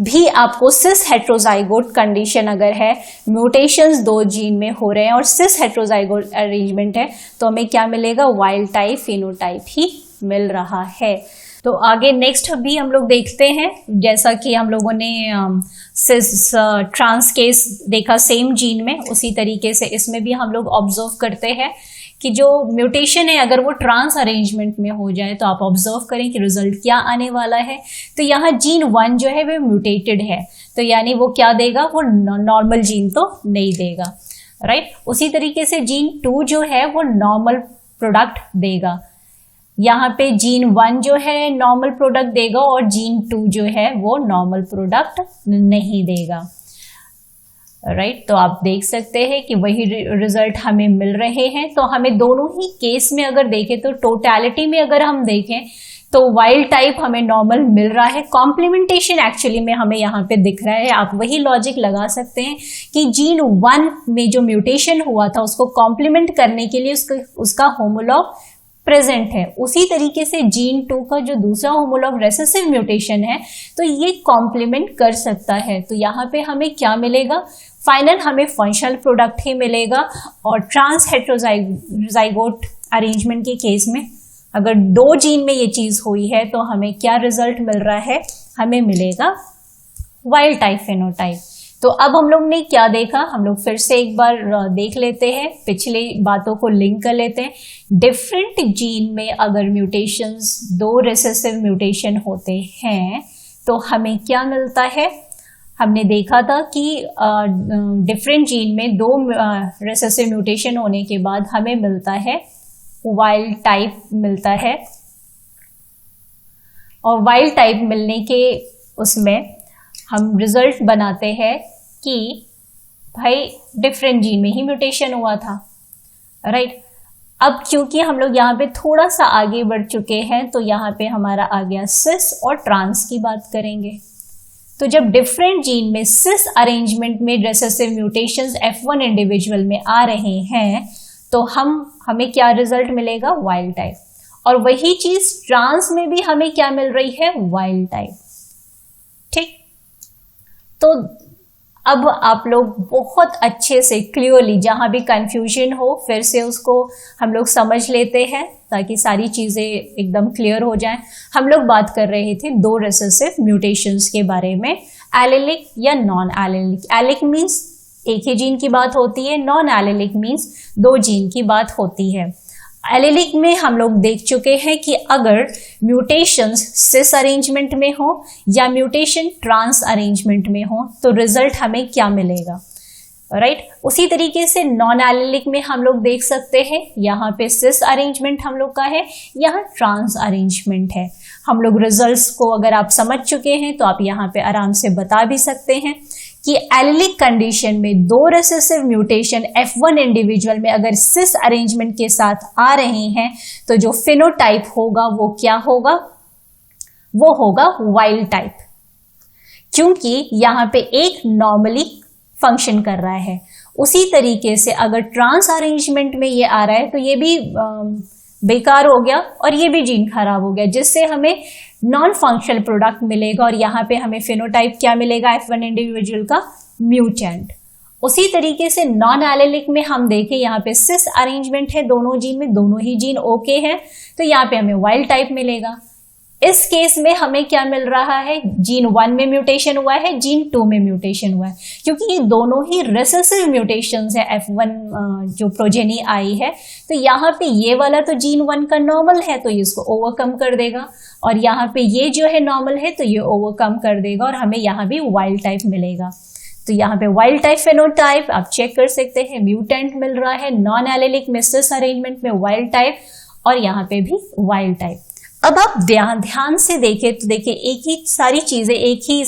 भी आपको सिस हेट्रोजाइगोट कंडीशन अगर है, म्यूटेशंस दो जीन में हो रहे हैं और सिस हेट्रोजाइगोट अरेंजमेंट है, तो हमें क्या मिलेगा, वाइल्ड टाइप फिनोटाइप ही मिल रहा है। तो आगे नेक्स्ट भी हम लोग देखते हैं, जैसा कि हम लोगों ने सिस ट्रांस केस देखा सेम जीन में, उसी तरीके से इसमें भी हम लोग ऑब्जर्व करते हैं कि जो म्यूटेशन है अगर वो ट्रांस अरेंजमेंट में हो जाए तो आप ऑब्जर्व करें कि रिजल्ट क्या आने वाला है। तो यहाँ जीन 1 जो है वो म्यूटेटेड है, तो यानी वो क्या देगा, वो नॉर्मल जीन तो नहीं देगा, राइट। उसी तरीके से जीन 2 जो है वो नॉर्मल प्रोडक्ट देगा। यहाँ पे जीन 1 जो है नॉर्मल प्रोडक्ट देगा और जीन 2 जो है वो नॉर्मल प्रोडक्ट नहीं देगा, राइट। तो आप देख सकते हैं कि वही रिजल्ट हमें मिल रहे हैं। तो हमें दोनों ही केस में अगर देखें तो टोटलिटी में अगर हम देखें तो वाइल्ड टाइप हमें नॉर्मल मिल रहा है। कॉम्प्लीमेंटेशन एक्चुअली में हमें यहाँ पे दिख रहा है। आप वही लॉजिक लगा सकते हैं कि जीन 1 में जो म्यूटेशन हुआ था उसको कॉम्प्लीमेंट करने के लिए उसका होमोलॉग प्रेजेंट है। उसी तरीके से जीन 2 का जो दूसरा होमोलॉग रेसेसिव म्यूटेशन है तो ये कॉम्प्लीमेंट कर सकता है। तो यहाँ पे हमें क्या मिलेगा, फाइनल हमें फंक्शनल प्रोडक्ट ही मिलेगा। और ट्रांस हेट्रोजाइगोट अरेंजमेंट के केस में अगर दो जीन में ये चीज हुई है तो हमें क्या रिजल्ट मिल रहा है, हमें मिलेगा वाइल्ड टाइप फेनोटाइप। तो अब हम लोग ने क्या देखा, हम लोग फिर से एक बार देख लेते हैं, पिछले बातों को लिंक कर लेते हैं। डिफरेंट जीन में अगर म्यूटेशंस, दो रेसेसिव म्यूटेशन होते हैं तो हमें क्या मिलता है। हमने देखा था कि डिफरेंट जीन में दो रेसेसिव म्यूटेशन होने के बाद हमें मिलता है वाइल्ड टाइप मिलता है। और वाइल्ड टाइप मिलने के उसमें हम रिजल्ट बनाते हैं कि भाई डिफरेंट जीन में ही म्यूटेशन हुआ था, राइट। अब क्योंकि हम लोग यहाँ पे थोड़ा सा आगे बढ़ चुके हैं तो यहाँ पे हमारा आ गया सिस और ट्रांस की बात करेंगे। तो जब डिफरेंट जीन में सिस अरेंजमेंट में रेसेसिव म्यूटेशंस F1 इंडिविजुअल में आ रहे हैं तो हमें क्या रिजल्ट मिलेगा, वाइल्ड टाइप। और वही चीज ट्रांस में भी हमें क्या मिल रही है, वाइल्ड टाइप, ठीक। तो अब आप लोग बहुत अच्छे से क्लियरली, जहां भी कंफ्यूजन हो फिर से उसको हम लोग समझ लेते हैं ताकि सारी चीजें एकदम क्लियर हो जाएं। हम लोग बात कर रहे थे दो रेसेसिव म्यूटेशंस के बारे में, एलिलिक या नॉन एलिलिक। एलिक मीन्स एक ही जीन की बात होती है, नॉन एलिलिक मीन्स दो जीन की बात होती है। एलिलिक में हम लोग देख चुके हैं कि अगर म्यूटेशंस सिस अरेंजमेंट में हो या म्यूटेशन ट्रांस अरेंजमेंट में हो तो रिजल्ट हमें क्या मिलेगा, राइट। उसी तरीके से नॉन एलिलिक में हम लोग देख सकते हैं, यहाँ पे सिस अरेंजमेंट हम लोग का है, यहाँ ट्रांस अरेंजमेंट है। हम लोग रिजल्ट्स को अगर आप समझ चुके हैं तो आप यहाँ पे आराम से बता भी सकते हैं कि एलिलिक कंडीशन में दो रिसेसिव म्यूटेशन F1 इंडिविजुअल में अगर सिस अरेंजमेंट के साथ आ रहे हैं तो जो फिनोटाइप होगा वो क्या होगा, वो होगा वाइल्ड टाइप, क्योंकि यहाँ पे एक नॉर्मली फंक्शन कर रहा है। उसी तरीके से अगर ट्रांस अरेंजमेंट में ये आ रहा है तो ये भी बेकार हो गया और ये भी जीन खराब हो गया, जिससे हमें नॉन फंक्शनल प्रोडक्ट मिलेगा और यहाँ पे हमें फिनोटाइप क्या मिलेगा, F1 इंडिविजुअल का म्यूटेंट। उसी तरीके से नॉन एलेलिक में हम देखें यहाँ पे सिस अरेंजमेंट है दोनों जीन में, दोनों ही जीन ओके हैं, तो यहाँ पे हमें वाइल्ड टाइप मिलेगा। इस केस में हमें क्या मिल रहा है, जीन 1 में म्यूटेशन हुआ है, जीन 2 में म्यूटेशन हुआ है, क्योंकि ये दोनों ही रिसेसिव म्यूटेशंस है F1 जो प्रोजेनी आई है। तो यहाँ पे ये वाला तो जीन 1 का नॉर्मल है तो ये इसको ओवरकम कर देगा, और यहाँ पे ये जो है नॉर्मल है तो ये ओवरकम कर देगा और हमें यहाँ भी वाइल्ड टाइप मिलेगा। तो यहाँ पे वाइल्ड टाइप फेनोटाइप आप चेक कर सकते हैं, म्यूटेंट मिल रहा है, नॉन एलेलिक में सिस अरेंजमेंट में वाइल्ड टाइप और यहाँ पे भी वाइल्ड टाइप। अब आप ध्यान से देखें तो देखिए एक ही सारी चीजें एक ही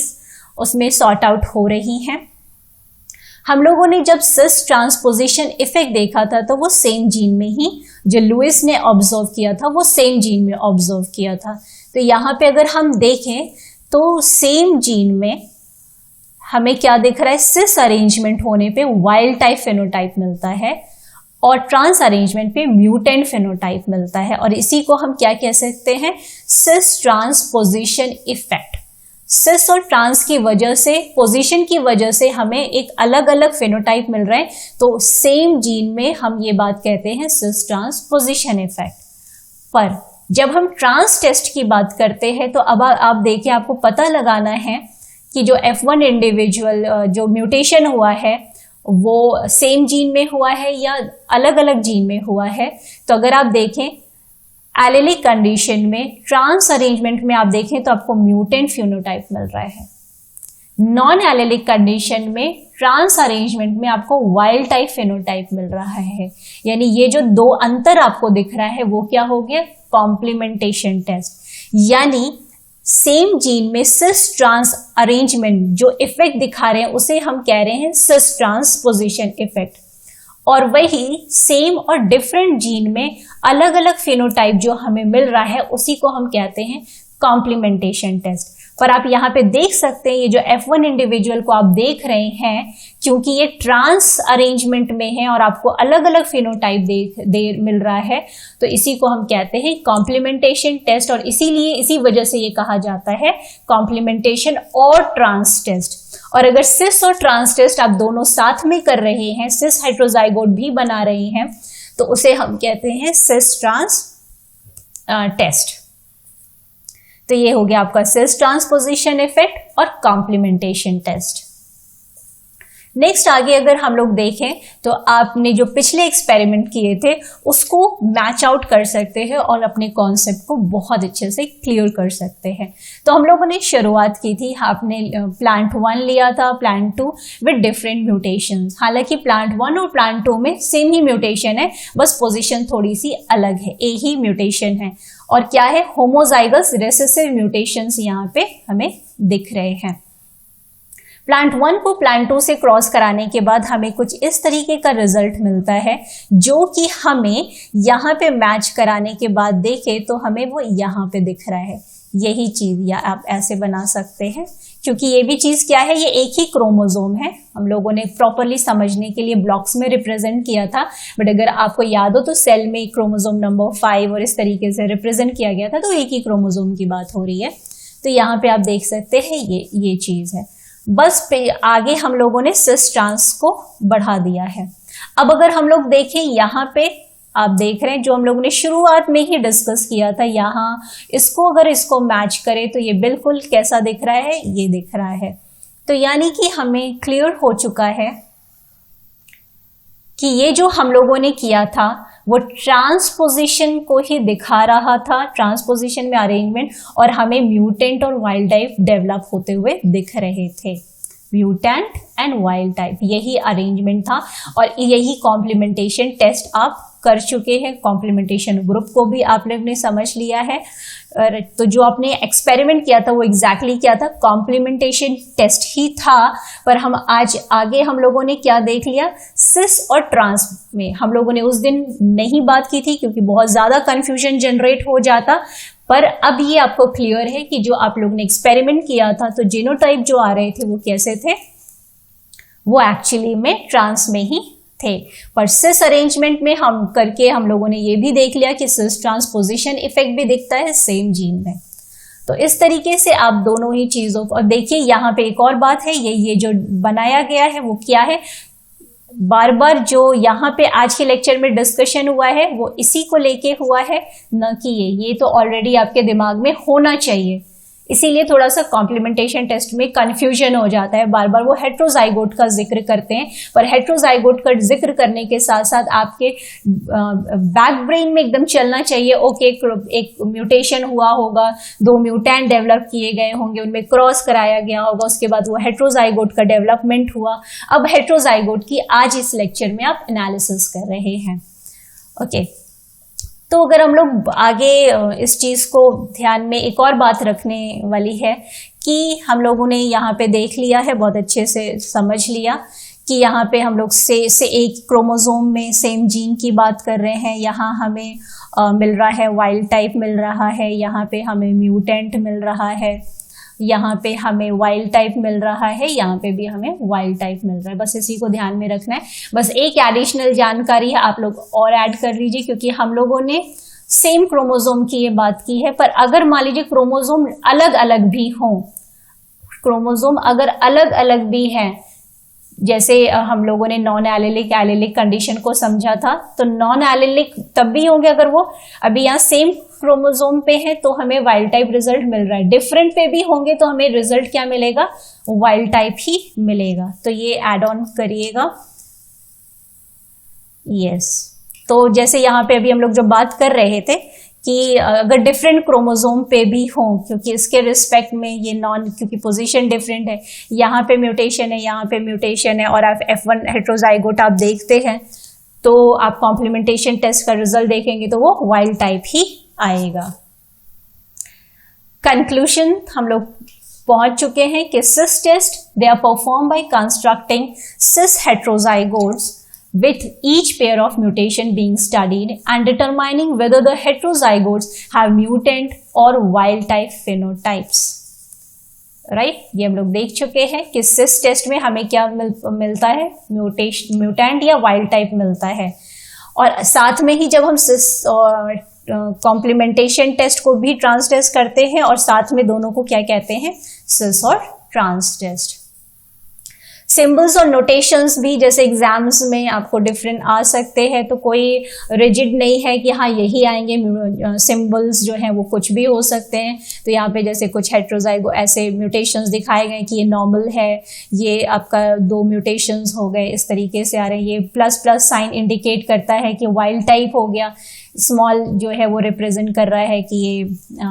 उसमें सॉर्ट आउट हो रही हैं। हम लोगों ने जब सिस ट्रांसपोजिशन इफेक्ट देखा था तो वो सेम जीन में ही, जो लुइस ने ऑब्जर्व किया था वो सेम जीन में ऑब्जर्व किया था। तो यहाँ पे अगर हम देखें तो सेम जीन में हमें क्या दिख रहा है, सिस अरेंजमेंट होने पे वाइल्ड टाइप फेनोटाइप मिलता है और ट्रांस अरेंजमेंट पे म्यूटेंट फेनोटाइप मिलता है, और इसी को हम क्या कह सकते हैं, सिस ट्रांसपोजिशन इफेक्ट। सिस और ट्रांस की वजह से, पोजीशन की वजह से हमें एक अलग अलग फेनोटाइप मिल रहा है, तो सेम जीन में हम ये बात कहते हैं सिस ट्रांसपोजिशन इफेक्ट। पर जब हम ट्रांस टेस्ट की बात करते हैं तो अब आप देखिए, आपको पता लगाना है कि जो F1 इंडिविजुअल जो म्यूटेशन हुआ है वो सेम जीन में हुआ है या अलग अलग जीन में हुआ है। तो अगर आप देखें एलेलिक कंडीशन में ट्रांस अरेंजमेंट में आप देखें तो आपको म्यूटेंट फिनोटाइप मिल रहा है, नॉन एलेलिक कंडीशन में ट्रांस अरेंजमेंट में आपको वाइल्ड टाइप फिनोटाइप मिल रहा है। यानी ये जो दो अंतर आपको दिख रहा है वो क्या हो गया, कॉम्प्लीमेंटेशन टेस्ट। यानी सेम जीन में सिस ट्रांस अरेंजमेंट जो इफेक्ट दिखा रहे हैं उसे हम कह रहे हैं सिस ट्रांसपोजिशन इफेक्ट, और वही सेम और डिफरेंट जीन में अलग अलग फिनोटाइप जो हमें मिल रहा है उसी को हम कहते हैं कॉम्प्लीमेंटेशन टेस्ट। पर आप यहाँ पे देख सकते हैं ये जो F1 इंडिविजुअल को आप देख रहे हैं, क्योंकि ये ट्रांस अरेंजमेंट में है और आपको अलग अलग फिनोटाइप मिल रहा है, तो इसी को हम कहते हैं कॉम्प्लीमेंटेशन टेस्ट, और इसीलिए इसी वजह से ये कहा जाता है कॉम्प्लीमेंटेशन और ट्रांस टेस्ट। और अगर सिस और ट्रांस टेस्ट आप दोनों साथ में कर रहे हैं, सिस हेट्रोजाइगोट भी बना रहे हैं, तो उसे हम कहते हैं सिस ट्रांस टेस्ट। तो ये हो गया आपका सिस ट्रांसपोजिशन इफेक्ट और कॉम्प्लीमेंटेशन टेस्ट। नेक्स्ट आगे अगर हम लोग देखें तो आपने जो पिछले एक्सपेरिमेंट किए थे उसको मैच आउट कर सकते हैं और अपने कॉन्सेप्ट को बहुत अच्छे से क्लियर कर सकते हैं। तो हम लोगों ने शुरुआत की थी, आपने प्लांट 1 लिया था, प्लांट 2 विद डिफरेंट म्यूटेशंस। हालांकि प्लांट 1 और प्लांट 2 में सेम ही म्यूटेशन है, बस पोजीशन थोड़ी सी अलग है, एक ही म्यूटेशन है, और क्या है, होमोजाइगस रेसेसिव म्यूटेशंस यहाँ पे हमें दिख रहे हैं। प्लांट 1 को प्लांट 2 से क्रॉस कराने के बाद हमें कुछ इस तरीके का रिजल्ट मिलता है, जो कि हमें यहाँ पे मैच कराने के बाद देखें तो हमें वो यहाँ पे दिख रहा है, यही चीज, या आप ऐसे बना सकते हैं, क्योंकि ये भी चीज क्या है, ये एक ही क्रोमोसोम है। हम लोगों ने प्रॉपरली समझने के लिए ब्लॉक्स में रिप्रेजेंट किया था, बट अगर आपको याद हो तो सेल में क्रोमोसोम नंबर 5 और इस तरीके से रिप्रेजेंट किया गया था, तो एक ही क्रोमोसोम की बात हो रही है। तो यहाँ पे आप देख सकते हैं ये चीज है, बस पे आगे हम लोगों ने सिस ट्रांस को बढ़ा दिया है। अब अगर हम लोग देखें यहाँ पे आप देख रहे हैं जो हम लोगों ने शुरुआत में ही डिस्कस किया था, यहाँ इसको मैच करें तो ये बिल्कुल कैसा दिख रहा है, ये दिख रहा है। तो यानी कि हमें क्लियर हो चुका है कि ये जो हम लोगों ने किया था वो ट्रांसपोजिशन को ही दिखा रहा था, ट्रांसपोजिशन में अरेंजमेंट, और हमें म्यूटेंट और वाइल्ड टाइप डेवलप होते हुए दिख रहे थे। म्यूटेंट एंड वाइल्ड टाइप, यही अरेंजमेंट था और यही कॉम्प्लीमेंटेशन टेस्ट आप कर चुके हैं, कॉम्प्लीमेंटेशन ग्रुप को भी आप लोग ने समझ लिया है। और तो जो आपने एक्सपेरिमेंट किया था वो एग्जैक्टली क्या था, कॉम्प्लीमेंटेशन टेस्ट ही था। पर हम आज आगे हम लोगों ने क्या देख लिया, सिस और ट्रांस में हम लोगों ने उस दिन नहीं बात की थी क्योंकि बहुत ज़्यादा कन्फ्यूजन जनरेट हो जाता। पर अब ये आपको क्लियर है कि जो आप लोग ने एक्सपेरिमेंट किया था तो जीनोटाइप जो आ रहे थे वो कैसे थे, वो एक्चुअली में ट्रांस में ही थे। पर सिस अरेंजमेंट में हम करके हम लोगों ने ये भी देख लिया कि सिस ट्रांसपोजिशन इफेक्ट भी दिखता है सेम जीन में। तो इस तरीके से आप दोनों ही चीज़ों को, और देखिए यहाँ पे एक और बात है, ये जो बनाया गया है वो क्या है, बार बार जो यहाँ पे आज के लेक्चर में डिस्कशन हुआ है वो इसी को लेके हुआ है, न कि ये तो ऑलरेडी आपके दिमाग में होना चाहिए। इसीलिए थोड़ा सा कॉम्प्लीमेंटेशन टेस्ट में कंफ्यूजन हो जाता है, बार बार वो हेट्रोजाइगोट का जिक्र करते हैं। पर हेट्रोजाइगोट का जिक्र करने के साथ साथ आपके बैक ब्रेन में एकदम चलना चाहिए, ओके एक म्यूटेशन हुआ होगा, 2 म्यूटेंट डेवलप किए गए होंगे, उनमें क्रॉस कराया गया होगा, उसके बाद वो हेट्रोजाइगोट का डेवलपमेंट हुआ। अब हेट्रोजाइगोट की आज इस लेक्चर में आप एनालिसिस कर रहे हैं। ओके, तो अगर हम लोग आगे इस चीज़ को ध्यान में एक और बात रखने वाली है कि हम लोगों ने यहाँ पे देख लिया है, बहुत अच्छे से समझ लिया कि यहाँ पे हम लोग से एक क्रोमोसोम में सेम जीन की बात कर रहे हैं। यहाँ हमें मिल रहा है वाइल्ड टाइप मिल रहा है, यहाँ पे हमें म्यूटेंट मिल रहा है, यहाँ पे हमें वाइल्ड टाइप मिल रहा है, यहाँ पे भी हमें वाइल्ड टाइप मिल रहा है। बस इसी को ध्यान में रखना है। बस एक एडिशनल जानकारी है, आप लोग और ऐड कर लीजिए क्योंकि हम लोगों ने सेम क्रोमोसोम की ये बात की है। पर अगर मान लीजिए क्रोमोसोम अलग अलग भी हों, क्रोमोसोम अगर अलग अलग भी हैं, जैसे हम लोगों ने नॉन एलिलिक एलिलिक कंडीशन को समझा था, तो नॉन एलिलिक तब भी होंगे अगर वो अभी यहाँ सेम क्रोमोसोम पे है तो हमें वाइल्ड टाइप रिजल्ट मिल रहा है। डिफरेंट पे भी होंगे तो हमें रिजल्ट क्या मिलेगा, वाइल्ड टाइप ही मिलेगा। तो ये ऐड ऑन करिएगा। यस, तो जैसे यहाँ पे अभी हम लोग जो बात कर रहे थे कि अगर डिफरेंट क्रोमोसोम पे भी हों, क्योंकि इसके रिस्पेक्ट में ये क्योंकि पोजीशन डिफरेंट है, यहाँ पे म्यूटेशन है, यहाँ पे म्यूटेशन है, और आप F1 हेट्रोजाइगोट आप देखते हैं तो आप कॉम्प्लीमेंटेशन टेस्ट का रिजल्ट देखेंगे तो वो वाइल्ड टाइप ही आएगा। कंक्लूजन हम लोग पहुंच चुके हैं कि cis test they are perform by constructing cis heterozygotes with each pair of mutation being studied and determining whether the heterozygotes have mutant or wild type phenotypes. Right, ये हम लोग देख चुके हैं कि सिस टेस्ट में हमें क्या मिलता है, म्यूटेंट या वाइल्ड टाइप मिलता है। और साथ में ही जब हम सिस और कॉम्प्लीमेंटेशन टेस्ट को भी ट्रांस टेस्ट करते हैं, और साथ में दोनों को क्या कहते हैं, सिस और ट्रांस टेस्ट। सिंबल्स और नोटेशंस भी जैसे एग्जाम्स में आपको डिफरेंट आ सकते हैं, तो कोई रिजिड नहीं है कि हाँ यही आएंगे। सिंबल्स जो हैं वो कुछ भी हो सकते हैं। तो यहाँ पे जैसे कुछ हेट्रोजाइगो ऐसे म्यूटेशंस दिखाए गए कि ये नॉर्मल है, ये आपका 2 म्यूटेशंस हो गए, इस तरीके से आ रहे हैं। ये प्लस साइन इंडिकेट करता है कि वाइल्ड टाइप हो गया, स्मॉल जो है वो रिप्रेजेंट कर रहा है कि ये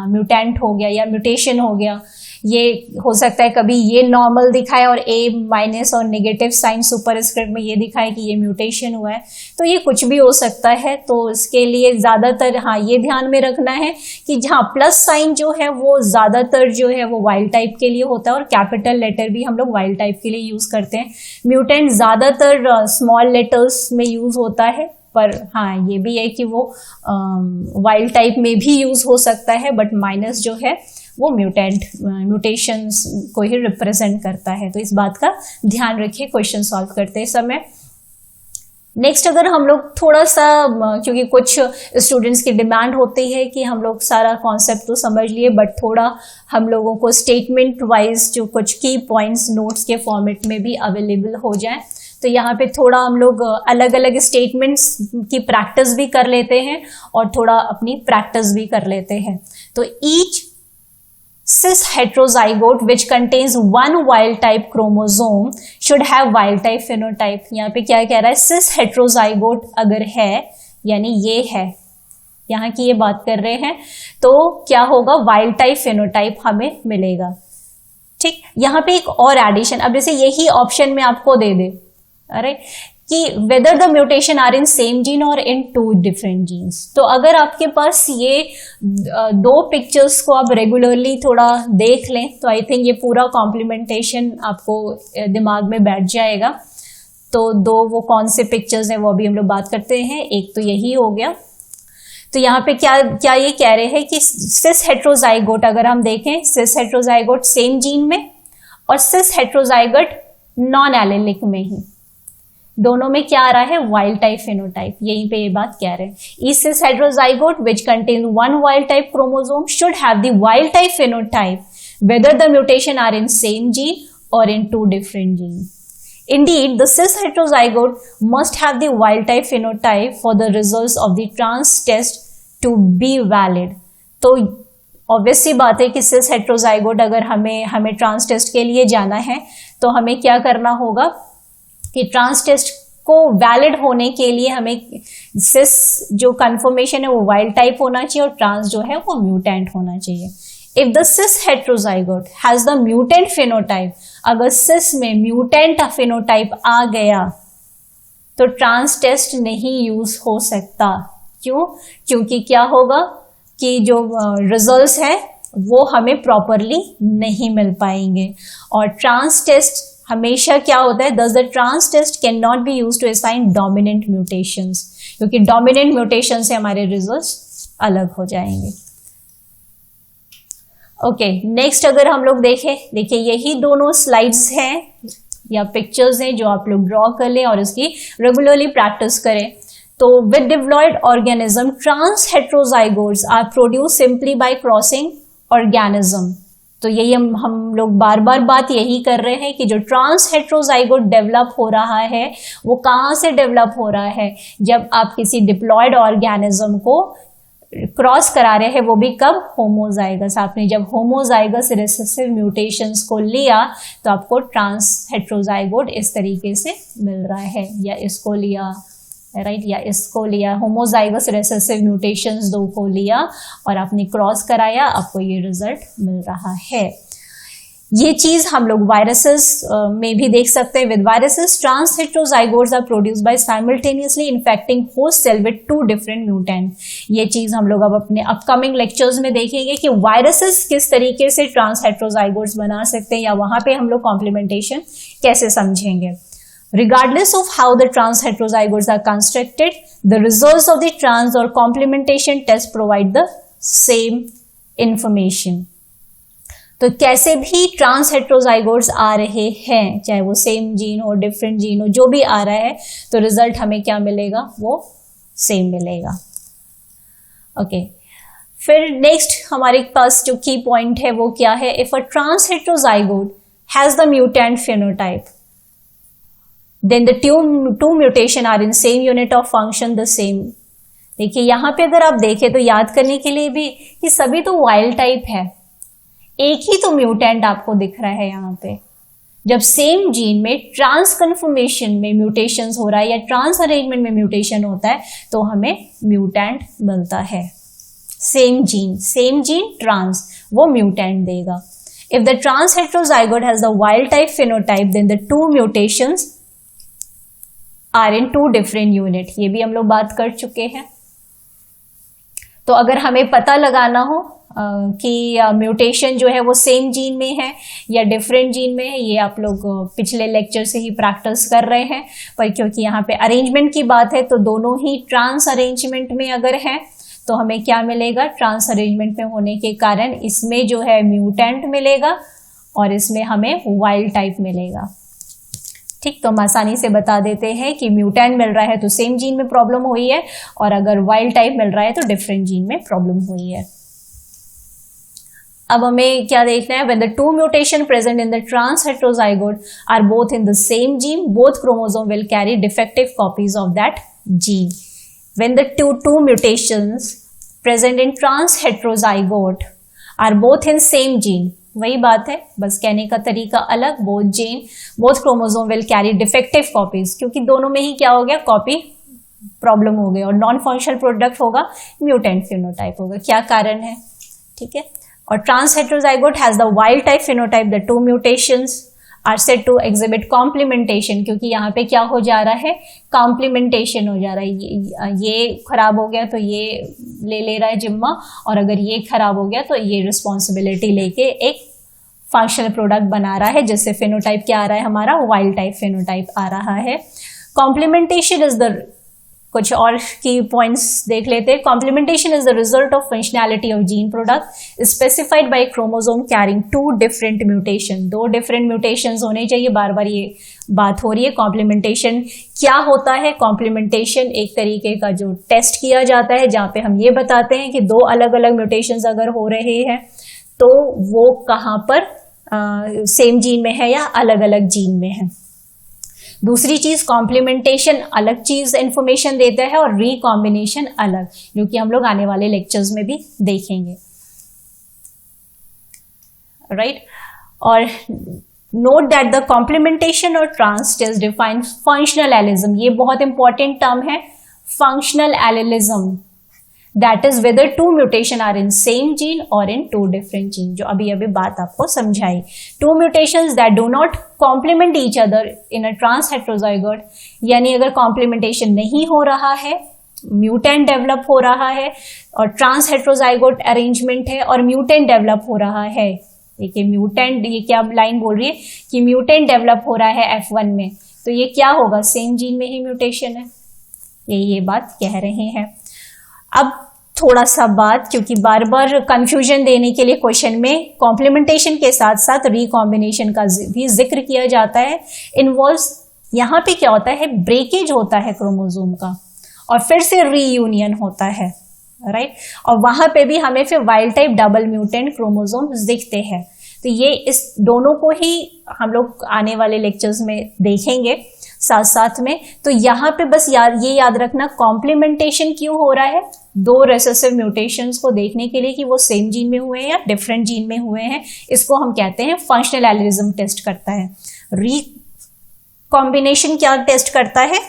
म्यूटेंट हो गया या म्यूटेशन हो गया। ये हो सकता है कभी ये नॉर्मल दिखाए और A- और नेगेटिव साइन सुपरस्क्रिप्ट में ये दिखाए कि ये म्यूटेशन हुआ है। तो ये कुछ भी हो सकता है। तो इसके लिए ज़्यादातर हाँ ये ध्यान में रखना है कि जहाँ प्लस साइन जो है वो ज़्यादातर जो है वो वाइल्ड टाइप के लिए होता है, और कैपिटल लेटर भी हम लोग वाइल्ड टाइप के लिए यूज़ करते हैं। म्यूटेंट ज़्यादातर स्मॉल लेटर्स में यूज़ होता है, पर हाँ ये भी है कि वो वाइल्ड टाइप में भी यूज़ हो सकता है, बट माइनस जो है वो म्यूटेशंस को ही रिप्रेजेंट करता है। तो इस बात का ध्यान रखिए क्वेश्चन सॉल्व करते समय। नेक्स्ट, अगर हम लोग थोड़ा सा, क्योंकि कुछ स्टूडेंट्स की डिमांड होती है कि हम लोग सारा कॉन्सेप्ट तो समझ लिए, बट थोड़ा हम लोगों को स्टेटमेंट वाइज जो कुछ की पॉइंट्स नोट्स के फॉर्मेट में भी अवेलेबल हो जाए, तो यहाँ पे थोड़ा हम लोग अलग अलग स्टेटमेंट्स की प्रैक्टिस भी कर लेते हैं और थोड़ा अपनी प्रैक्टिस भी कर लेते हैं। तो each cis heterozygote which contains one wild type chromosome should have wild type phenotype। यहाँ पे क्या कह रहा है, cis heterozygote अगर है यानी ये है, यहाँ की ये बात कर रहे हैं, तो क्या होगा, वाइल्ड टाइप फेनोटाइप हमें मिलेगा। ठीक, यहाँ पे एक और एडिशन, अब जैसे यही ऑप्शन में आपको दे दे, अरे कि whether the mutation are in same gene और इन टू डिफरेंट जीन्स। तो अगर आपके पास ये दो पिक्चर्स को आप रेगुलरली थोड़ा देख लें तो आई थिंक ये पूरा कॉम्प्लीमेंटेशन आपको दिमाग में बैठ जाएगा। तो दो वो कौन से पिक्चर्स हैं वो अभी हम लोग बात करते हैं। एक तो यही हो गया। तो यहाँ पे क्या ये कह रहे हैं कि सिस हेट्रोजाइगोट अगर हम देखें, सिस हेट्रोजाइगोट सेम जीन में और सिस हेट्रोजाइगोट नॉन एलेलिक में ही, दोनों में क्या आ रहा है, वाइल्ड टाइप फेनोटाइप। यहीं पे ये बात कह रहे हैं, each cis heterozygote which contain one wild type chromosome should have the wild type phenotype whether the mutation are in same gene और in two different gene. Indeed, the cis heterozygote must have the wild type phenotype for the results of the trans test to be valid. तो obvious सी बात है कि cis heterozygote अगर हमें trans test के लिए जाना है तो हमें क्या करना होगा कि trans test को वैलिड होने के लिए हमें cis जो कन्फर्मेशन है वो वाइल्ड टाइप होना चाहिए और ट्रांस जो है वो म्यूटेंट होना चाहिए। If the cis heterozygote has the mutant phenotype, अगर cis में म्यूटेंट फेनोटाइप आ गया तो ट्रांस टेस्ट नहीं यूज हो सकता। क्यों? क्योंकि क्या होगा कि जो रिजल्ट्स है वो हमें प्रॉपरली नहीं मिल पाएंगे। और ट्रांस टेस्ट हमेशा क्या होता है, thus the trans test cannot be used to assign dominant mutations, क्योंकि डोमिनेंट म्यूटेशन से हमारे रिजल्ट्स अलग हो जाएंगे। ओके, नेक्स्ट अगर हम लोग देखिए यही दोनों स्लाइड्स हैं या पिक्चर्स हैं जो आप लोग ड्रॉ कर लें और इसकी रेगुलरली प्रैक्टिस करें। तो with diploid organism trans heterozygotes are produce simply by crossing organism. तो यही हम लोग बार बार बात यही कर रहे हैं कि जो ट्रांस हेट्रोजाइगोट डेवलप हो रहा है वो कहाँ से डेवलप हो रहा है, जब आप किसी डिप्लॉयड ऑर्गेनिज्म को क्रॉस करा रहे हैं, वो भी कब, होमोजाइगस। आपने जब होमोजाइगस रिसेसिव म्यूटेशंस को लिया तो आपको ट्रांस हेट्रोजाइगोट इस तरीके से मिल रहा है, या इसको लिया, राइट, या इसको लिया, होमोजाइगस रिसेसिव म्यूटेशंस दो को लिया और आपने क्रॉस कराया, आपको ये रिजल्ट मिल रहा है। ये चीज हम लोग वायरसेस में भी देख सकते हैं। With viruses trans heterozygotes are produced by simultaneously infecting host cell with two different mutant. ये चीज हम लोग अब अपने अपकमिंग लेक्चर्स में देखेंगे कि वायरसेस किस तरीके से ट्रांस हेट्रोजाइगोट्स बना सकते हैं, या वहां पे हम लोग कॉम्प्लीमेंटेशन कैसे समझेंगे। Regardless of how the trans heterozygotes are constructed, the results of the trans or complementation test provide the same information. तो कैसे भी ट्रांस हेट्रोजाइगोट्स आ रहे हैं, चाहे वो सेम जीन हो, डिफरेंट जीन हो, जो भी आ रहा है, तो रिजल्ट हमें क्या मिलेगा, वो सेम मिलेगा। ओके, फिर नेक्स्ट हमारे पास जो की पॉइंट है वो क्या है, if a trans heterozygote has the mutant phenotype then the two mutation are in same unit of function the same। देखिए यहाँ पे अगर आप देखें तो याद करने के लिए भी कि सभी तो वाइल्ड टाइप है, एक ही तो म्यूटेंट आपको दिख रहा है यहाँ पे। जब सेम जीन में ट्रांस कन्फर्मेशन में म्यूटेशंस हो रहा है या ट्रांस अरेंजमेंट में म्यूटेशन होता है तो हमें म्यूटेंट मिलता है। सेम जीन ट्रांस, वो म्यूटेंट देगा। If the trans heterozygote has the wild type phenotype then the two mutations are in two different unit. ये भी हम लोग बात कर चुके हैं। तो अगर हमें पता लगाना हो कि म्यूटेशन जो है वो सेम जीन में है या डिफरेंट जीन में है, ये आप लोग पिछले लेक्चर से ही प्रैक्टिस कर रहे हैं, पर क्योंकि यहाँ पे अरेंजमेंट की बात है तो दोनों ही ट्रांस अरेंजमेंट में अगर है तो हमें क्या मिलेगा, ट्रांस अरेंजमेंट में होने के कारण इसमें जो है म्यूटेंट मिलेगा और इसमें हमें वाइल्ड टाइप मिलेगा। ठीक, तो हम आसानी से बता देते हैं कि म्यूटेंट मिल रहा है तो सेम जीन में प्रॉब्लम हुई है, और अगर वाइल्ड टाइप मिल रहा है तो डिफरेंट जीन में प्रॉब्लम हुई है। अब हमें क्या देखना है, when the two mutation present in the trans heterozygote are both in the same gene, both chromosome will carry defective copies of that gene. When the two mutations present in trans heterozygote are both in same gene, वही बात है, बस कहने का तरीका अलग। Both chromosome will carry defective copies, क्योंकि दोनों में ही क्या हो गया, कॉपी प्रॉब्लम हो गई, और नॉन फंक्शनल प्रोडक्ट होगा, म्यूटेंट फिनोटाइप होगा। क्या कारण है, ठीक है। और trans heterozygote has the wild type phenotype, the two mutations are said to exhibit complementation, क्योंकि यहाँ पे क्या हो जा रहा है, कॉम्प्लीमेंटेशन हो जा रहा है। ये खराब हो गया तो ये ले रहा है जिम्मा, और अगर ये खराब हो गया तो ये रिस्पॉन्सिबिलिटी लेके एक फंक्शनल प्रोडक्ट बना रहा है, जिससे फिनोटाइप क्या आ रहा है हमारा, वाइल्ड टाइप फिनोटाइप आ रहा है। कॉम्प्लीमेंटेशन इज द, कुछ और की पॉइंट्स देख लेते हैं। Complementation is the result of functionality of gene product specified by chromosome carrying 2 different mutation. 2 different mutations होने चाहिए, बार बार ये बात हो रही है। कॉम्प्लीमेंटेशन क्या होता है? कॉम्प्लीमेंटेशन एक तरीके का जो टेस्ट किया जाता है, जहाँ पे हम ये बताते हैं कि 2 अलग अलग म्यूटेशंस अगर हो रहे हैं तो वो कहाँ पर सेम जीन में है या अलग अलग जीन में है। दूसरी चीज, कॉम्प्लीमेंटेशन अलग चीज इंफॉर्मेशन देता है और रिकॉम्बिनेशन अलग, जो कि हम लोग आने वाले लेक्चर्स में भी देखेंगे, राइट। और नोट दैट द कॉम्प्लीमेंटेशन और trans test define functional allelism. ये बहुत इंपॉर्टेंट टर्म है, functional allelism, that is whether 2 mutation are in same gene और इन 2 डिफरेंट जीन, जो अभी बात आपको समझाई। 2 mutations that do not complement each other in a trans heterozygote, यानी अगर कॉम्प्लीमेंटेशन नहीं हो रहा है, म्यूटेंट डेवलप हो रहा है और ट्रांस हेट्रोजाइगोट अरेंजमेंट है और म्यूटेंट डेवलप हो रहा है। देखिए म्यूटेंट, ये क्या लाइन बोल रही है कि म्यूटेंट डेवलप हो रहा है F1 में, तो ये क्या होगा, सेम जीन में ही म्यूटेशन है, ये बात कह रहे हैं। अब थोड़ा सा बात, क्योंकि बार बार कंफ्यूजन देने के लिए क्वेश्चन में कॉम्प्लीमेंटेशन के साथ साथ रिकॉम्बिनेशन का भी जिक्र किया जाता है। इन्वॉल्व्स, यहाँ पे क्या होता है, ब्रेकेज होता है क्रोमोसोम का और फिर से रीयूनियन होता है, राइट। और वहां पे भी हमें फिर wild type double mutant chromosomes दिखते हैं। तो ये इस दोनों को ही हम लोग आने वाले लेक्चर्स में देखेंगे साथ साथ में। तो यहाँ पे बस ये याद रखना, कॉम्प्लीमेंटेशन क्यों हो रहा है, 2 रेसेसिव म्यूटेशंस को देखने के लिए कि वो सेम जीन में हुए हैं या डिफरेंट जीन में हुए हैं, इसको हम कहते हैं फंक्शनल एलिज्म टेस्ट करता है। रिकॉम्बिनेशन क्या टेस्ट करता है,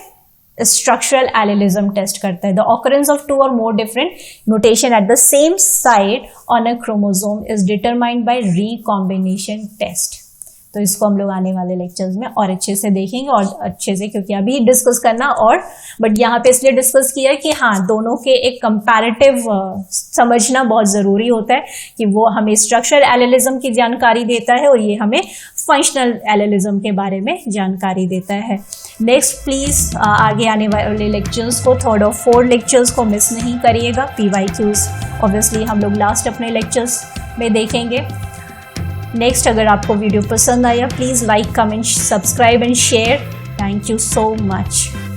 स्ट्रक्चरल एलिज्म टेस्ट करता है। The occurrence of 2 or more different mutation at the same site on a chromosome is determined by recombination test। तो इसको हम लोग आने वाले लेक्चर्स में और अच्छे से देखेंगे, और अच्छे से, क्योंकि अभी डिस्कस करना और बट यहाँ पे इसलिए डिस्कस किया कि हाँ, दोनों के एक कंपैरेटिव समझना बहुत ज़रूरी होता है कि वो हमें स्ट्रक्चरल एलिज्म की जानकारी देता है और ये हमें फंक्शनल एलिज्म के बारे में जानकारी देता है। नेक्स्ट प्लीज़ आगे आने वाले लेक्चर्स को, 3rd और 4th लेक्चर्स को मिस नहीं करिएगा। PYQs ऑब्वियसली हम लोग लास्ट अपने लेक्चर्स में देखेंगे। नेक्स्ट, अगर आपको वीडियो पसंद आया please like, comment, subscribe and share. Thank you so much.